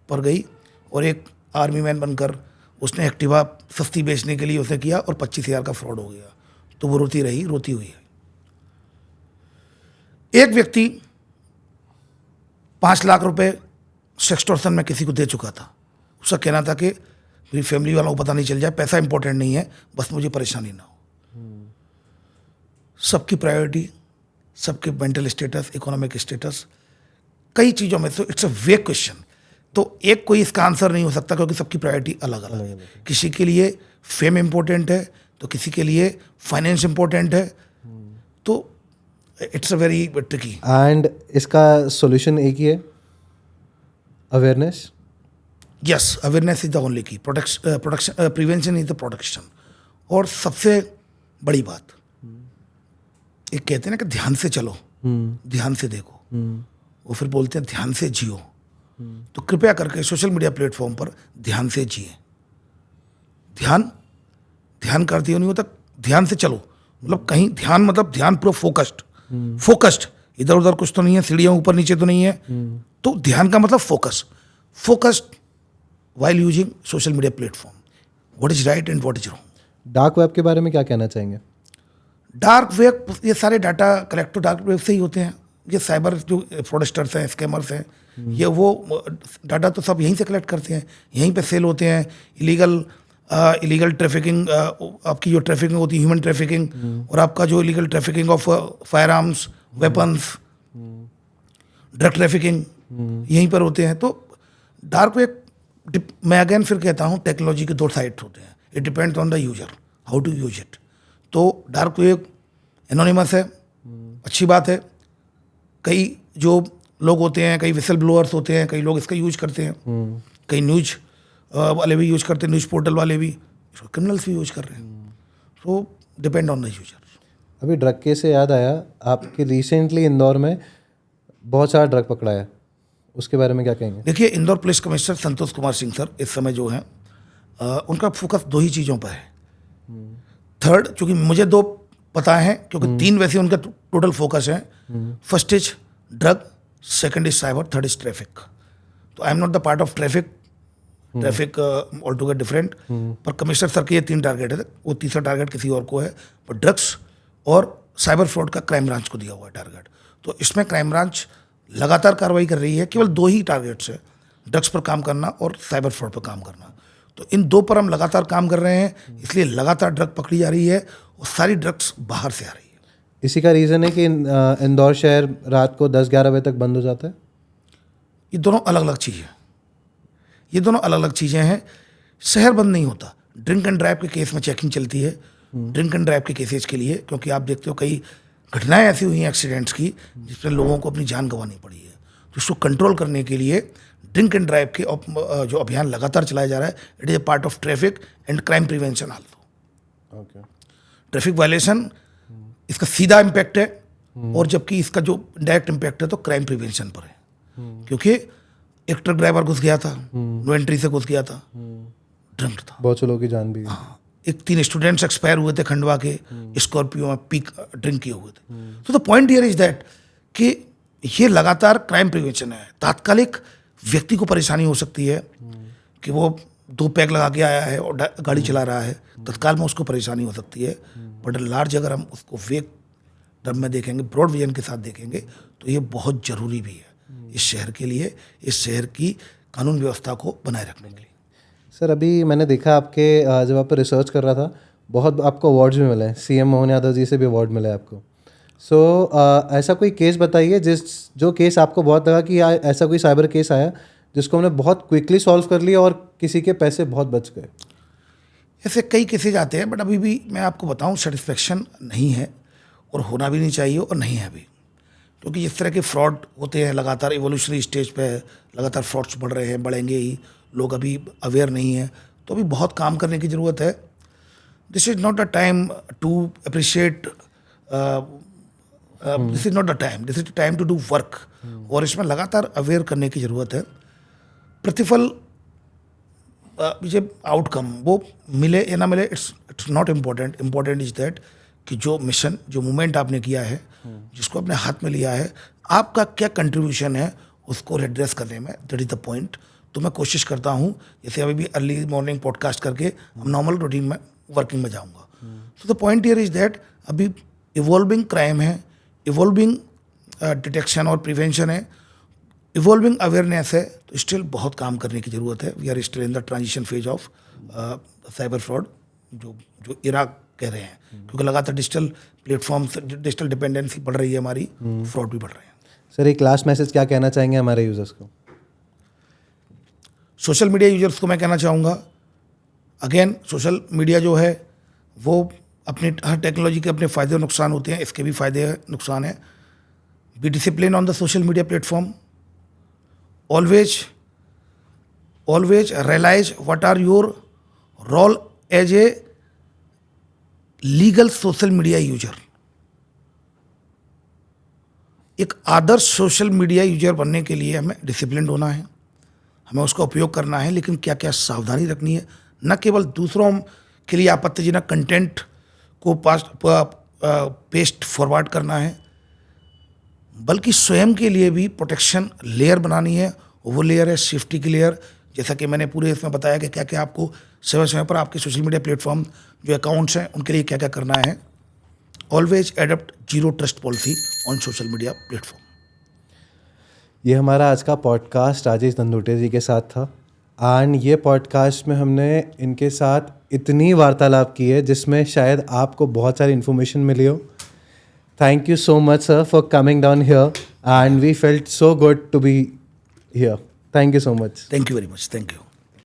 पर गई और एक आर्मी मैन बनकर उसने एक्टिवा सस्ती बेचने के लिए उसने किया और 25,000 का फ्रॉड हो गया। तो वो रोती रही, रोती हुई है। एक व्यक्ति 5 लाख रुपए सेक्सटॉर्शन में किसी को दे चुका था। उसका कहना था कि मेरी फैमिली वालों को पता नहीं चल जाए, पैसा इंपॉर्टेंट नहीं है, बस मुझे परेशानी ना हो। सबकी प्रायोरिटी, सबके मेंटल स्टेटस, इकोनॉमिक स्टेटस, कई चीज़ों में तो इट्स अ वेग क्वेश्चन। तो एक कोई इसका आंसर नहीं हो सकता, क्योंकि सबकी प्रायोरिटी अलग अलग है। किसी के लिए फेम इम्पोर्टेंट है तो किसी के लिए फाइनेंस इम्पोर्टेंट है। तो it's a very tricky. And इसका सॉल्यूशन एक ही है, awareness. Yes, awareness is the only key. Protection, prevention is the protection. और सबसे बड़ी बात, एक कहते हैं ना कि ध्यान से चलो, ध्यान से देखो, वो फिर बोलते हैं ध्यान से जियो। तो कृपया करके सोशल मीडिया प्लेटफॉर्म पर ध्यान से जिए। ध्यान करते नहीं होता, ध्यान से चलो। मतलब कहीं ध्यान, मतलब ध्यान पूरा फोकस्ड इधर उधर कुछ तो नहीं है, सीढ़ियाँ ऊपर नीचे तो नहीं है। तो ध्यान का मतलब focused while using social media platform, what is right and what is wrong. Dark web के बारे में क्या कहना चाहेंगे? डार्क वेब, ये सारे डाटा कलेक्ट तो डार्क वेब से ही होते हैं। ये साइबर जो फ्रॉडस्टर्स हैं, स्कैमर्स हैं, ये वो डाटा तो सब यहीं से कलेक्ट करते हैं, यहीं पे सेल होते हैं। इलीगल ट्रैफिकिंग, आपकी जो ट्रैफिकिंग होती है ह्यूमन ट्रैफिकिंग, और आपका जो illegal trafficking of fire arms, weapons, drug trafficking, यहीं पर होते हैं। तो डार्क वेब, मैं अगेन फिर कहता हूँ, टेक्नोलॉजी के दो साइड होते हैं, it depends on the user how to use it. तो डार्क वेब एनोनिमस है, अच्छी बात है। कई जो लोग होते हैं, कई विसल ब्लोअर्स होते हैं, कई लोग इसका यूज करते हैं, कई न्यूज वाले भी यूज करते हैं, न्यूज पोर्टल वाले भी, क्रिमिनल्स भी यूज कर रहे हैं। सो डिपेंड ऑन द यूजर। अभी ड्रग केस से याद आया, आपके रिसेंटली इंदौर में बहुत सारा ड्रग पकड़ा है, उसके बारे में क्या कहेंगे? देखिए, Indore police commissioner Santosh Kumar Singh sir इस समय जो हैं, उनका फोकस दो ही चीज़ों पर है। थर्ड, चूंकि मुझे दो पता है, क्योंकि तीन वैसे उनका टोटल फोकस है। First is drug, second is cyber, third is traffic. तो I am not the part of traffic all together different. पर कमिश्नर सर के ये तीन टारगेट है, वो तीसरा टारगेट किसी और को है। पर ड्रग्स और साइबर फ्रॉड का क्राइम ब्रांच को दिया हुआ है टारगेट। तो इसमें क्राइम ब्रांच लगातार कार्रवाई कर रही है। केवल दो ही टारगेट्स है, ड्रग्स पर काम करना और साइबर फ्रॉड पर काम करना। तो इन दो पर हम लगातार काम कर रहे हैं, इसलिए लगातार ड्रग पकड़ी जा रही है और सारी ड्रग्स बाहर से आ रही है। इसी का रीज़न है कि इंदौर शहर रात को 10-11 बजे तक बंद हो जाता है। ये दोनों अलग अलग चीज़ें हैं, ये दोनों अलग अलग चीज़ें हैं। शहर बंद नहीं होता, ड्रिंक एंड ड्राइव के केस में चेकिंग चलती है, ड्रिंक एंड ड्राइव के केसेज के लिए, क्योंकि आप देखते हो कई घटनाएं ऐसी हुई हैं एक्सीडेंट्स की जिसमें लोगों को अपनी जान गंवानी पड़ी है। तो इसको कंट्रोल करने के लिए ड्रिंक एंड ड्राइव के जो अभियान लगातार चलाया जा रहा है, it is a part of traffic and crime prevention also. Okay. Traffic violation इसका सीधा इम्पैक्ट है, और जबकि इसका जो डायरेक्ट इम्पैक्ट है तो क्राइम प्रिवेंशन पर है। क्योंकि एक ट्रक ड्राइवर घुस गया था, नो एंट्री से घुस गया था, ड्रंक था। बहुत से लोगों की जान भी। हाँ, एक 3 स्टूडेंट्स एक्सपायर हुए थे खंडवा के, स्कॉर्पियो में पीक ड्रिंक किए हुए थे। तो the point here is that कि ये लगातार क्राइम प्रिवेंशन है। तात्कालिक व्यक्ति को परेशानी हो सकती है कि वो 2 पैक लगा के आया है और गाड़ी चला रहा है, तत्काल में उसको परेशानी हो सकती है। बट लार्ज अगर हम उसको वेग टर्म में देखेंगे, ब्रॉड विजन के साथ देखेंगे, तो ये बहुत ज़रूरी भी है इस शहर के लिए, इस शहर की कानून व्यवस्था को बनाए रखने के लिए। सर, अभी मैंने देखा आपके जब आप रिसर्च कर रहा था, बहुत आपको अवार्ड्स भी मिले हैं, सीएम मोहन यादव जी से भी अवार्ड मिला है आपको। सो ऐसा कोई केस बताइए जो केस आपको बहुत लगा कि ऐसा कोई साइबर केस आया जिसको हमने बहुत क्विकली सॉल्व कर लिया और किसी के पैसे बहुत बच गए। ऐसे कई केसेज आते हैं, बट अभी भी मैं आपको बताऊं, सेटिस्फेक्शन नहीं है और होना भी नहीं चाहिए और नहीं है अभी, क्योंकि जिस तरह के फ्रॉड होते हैं लगातार इवोल्यूशनरी स्टेज पे है, लगातार फ्रॉड्स बढ़ रहे हैं, बढ़ेंगे ही, लोग अभी अवेयर नहीं हैं। तो अभी बहुत काम करने की ज़रूरत है। This is not a time to appreciate, this is not a time, this is time to do work. और इसमें लगातार अवेयर करने की ज़रूरत है। प्रतिफल, मुझे आउटकम वो मिले या ना मिले, it's not important. Important is that कि जो मिशन, जो मूवमेंट आपने किया है, जिसको अपने हाथ में लिया है, आपका क्या कंट्रीब्यूशन है उसको एड्रेस करने में, दैट इज द पॉइंट। तो मैं कोशिश करता हूँ, जैसे अभी भी अर्ली मॉर्निंग पॉडकास्ट करके हम नॉर्मल रूटीन में वर्किंग में जाऊँगा। तो the point here is that अभी इवॉल्विंग क्राइम है, इवॉल्विंग डिटेक्शन और प्रिवेंशन है, इवॉल्विंग अवेयरनेस है। तो स्टिल बहुत काम करने की ज़रूरत है। We are still in the transition phase of cyber fraud, जो इरा कह रहे हैं, क्योंकि लगातार डिजिटल प्लेटफॉर्म्स, डिजिटल डिपेंडेंसी बढ़ रही है हमारी, फ्रॉड भी बढ़ रहे हैं। सर, एक लास्ट मैसेज क्या कहना चाहेंगे हमारे यूजर्स को? सोशल मीडिया यूजर्स को मैं कहना चाहूँगा, अगेन सोशल मीडिया जो है वो अपनी हर टेक्नोलॉजी के अपने फ़ायदे और नुकसान होते हैं, इसके भी फ़ायदे नुकसान है। Be discipline on the social media platform, always realize what are your role as a legal social media user। एक आदर्श सोशल मीडिया यूजर बनने के लिए हमें डिसिप्लिन होना है, हमें उसका उपयोग करना है, लेकिन क्या क्या सावधानी रखनी है। न केवल दूसरों के लिए आपत्तिजनक कंटेंट को पेस्ट फॉरवर्ड करना है, बल्कि स्वयं के लिए भी प्रोटेक्शन लेयर बनानी है। वो लेयर है सेफ्टी की लेयर। जैसा कि मैंने पूरे इसमें बताया कि क्या क्या आपको समय समय पर आपके सोशल मीडिया प्लेटफॉर्म जो अकाउंट्स हैं उनके लिए क्या क्या करना है। Always adapt zero trust policy on social media platform. ये हमारा आज का पॉडकास्ट राजेश नंदोटे जी के साथ था। एंड ये पॉडकास्ट में हमने इनके साथ इतनी वार्तालाप की है जिसमें शायद आपको बहुत सारी इन्फॉर्मेशन मिली हो। Thank you so much sir for coming down here and we felt so good to be here. Thank you so much. Thank you very much. Thank you.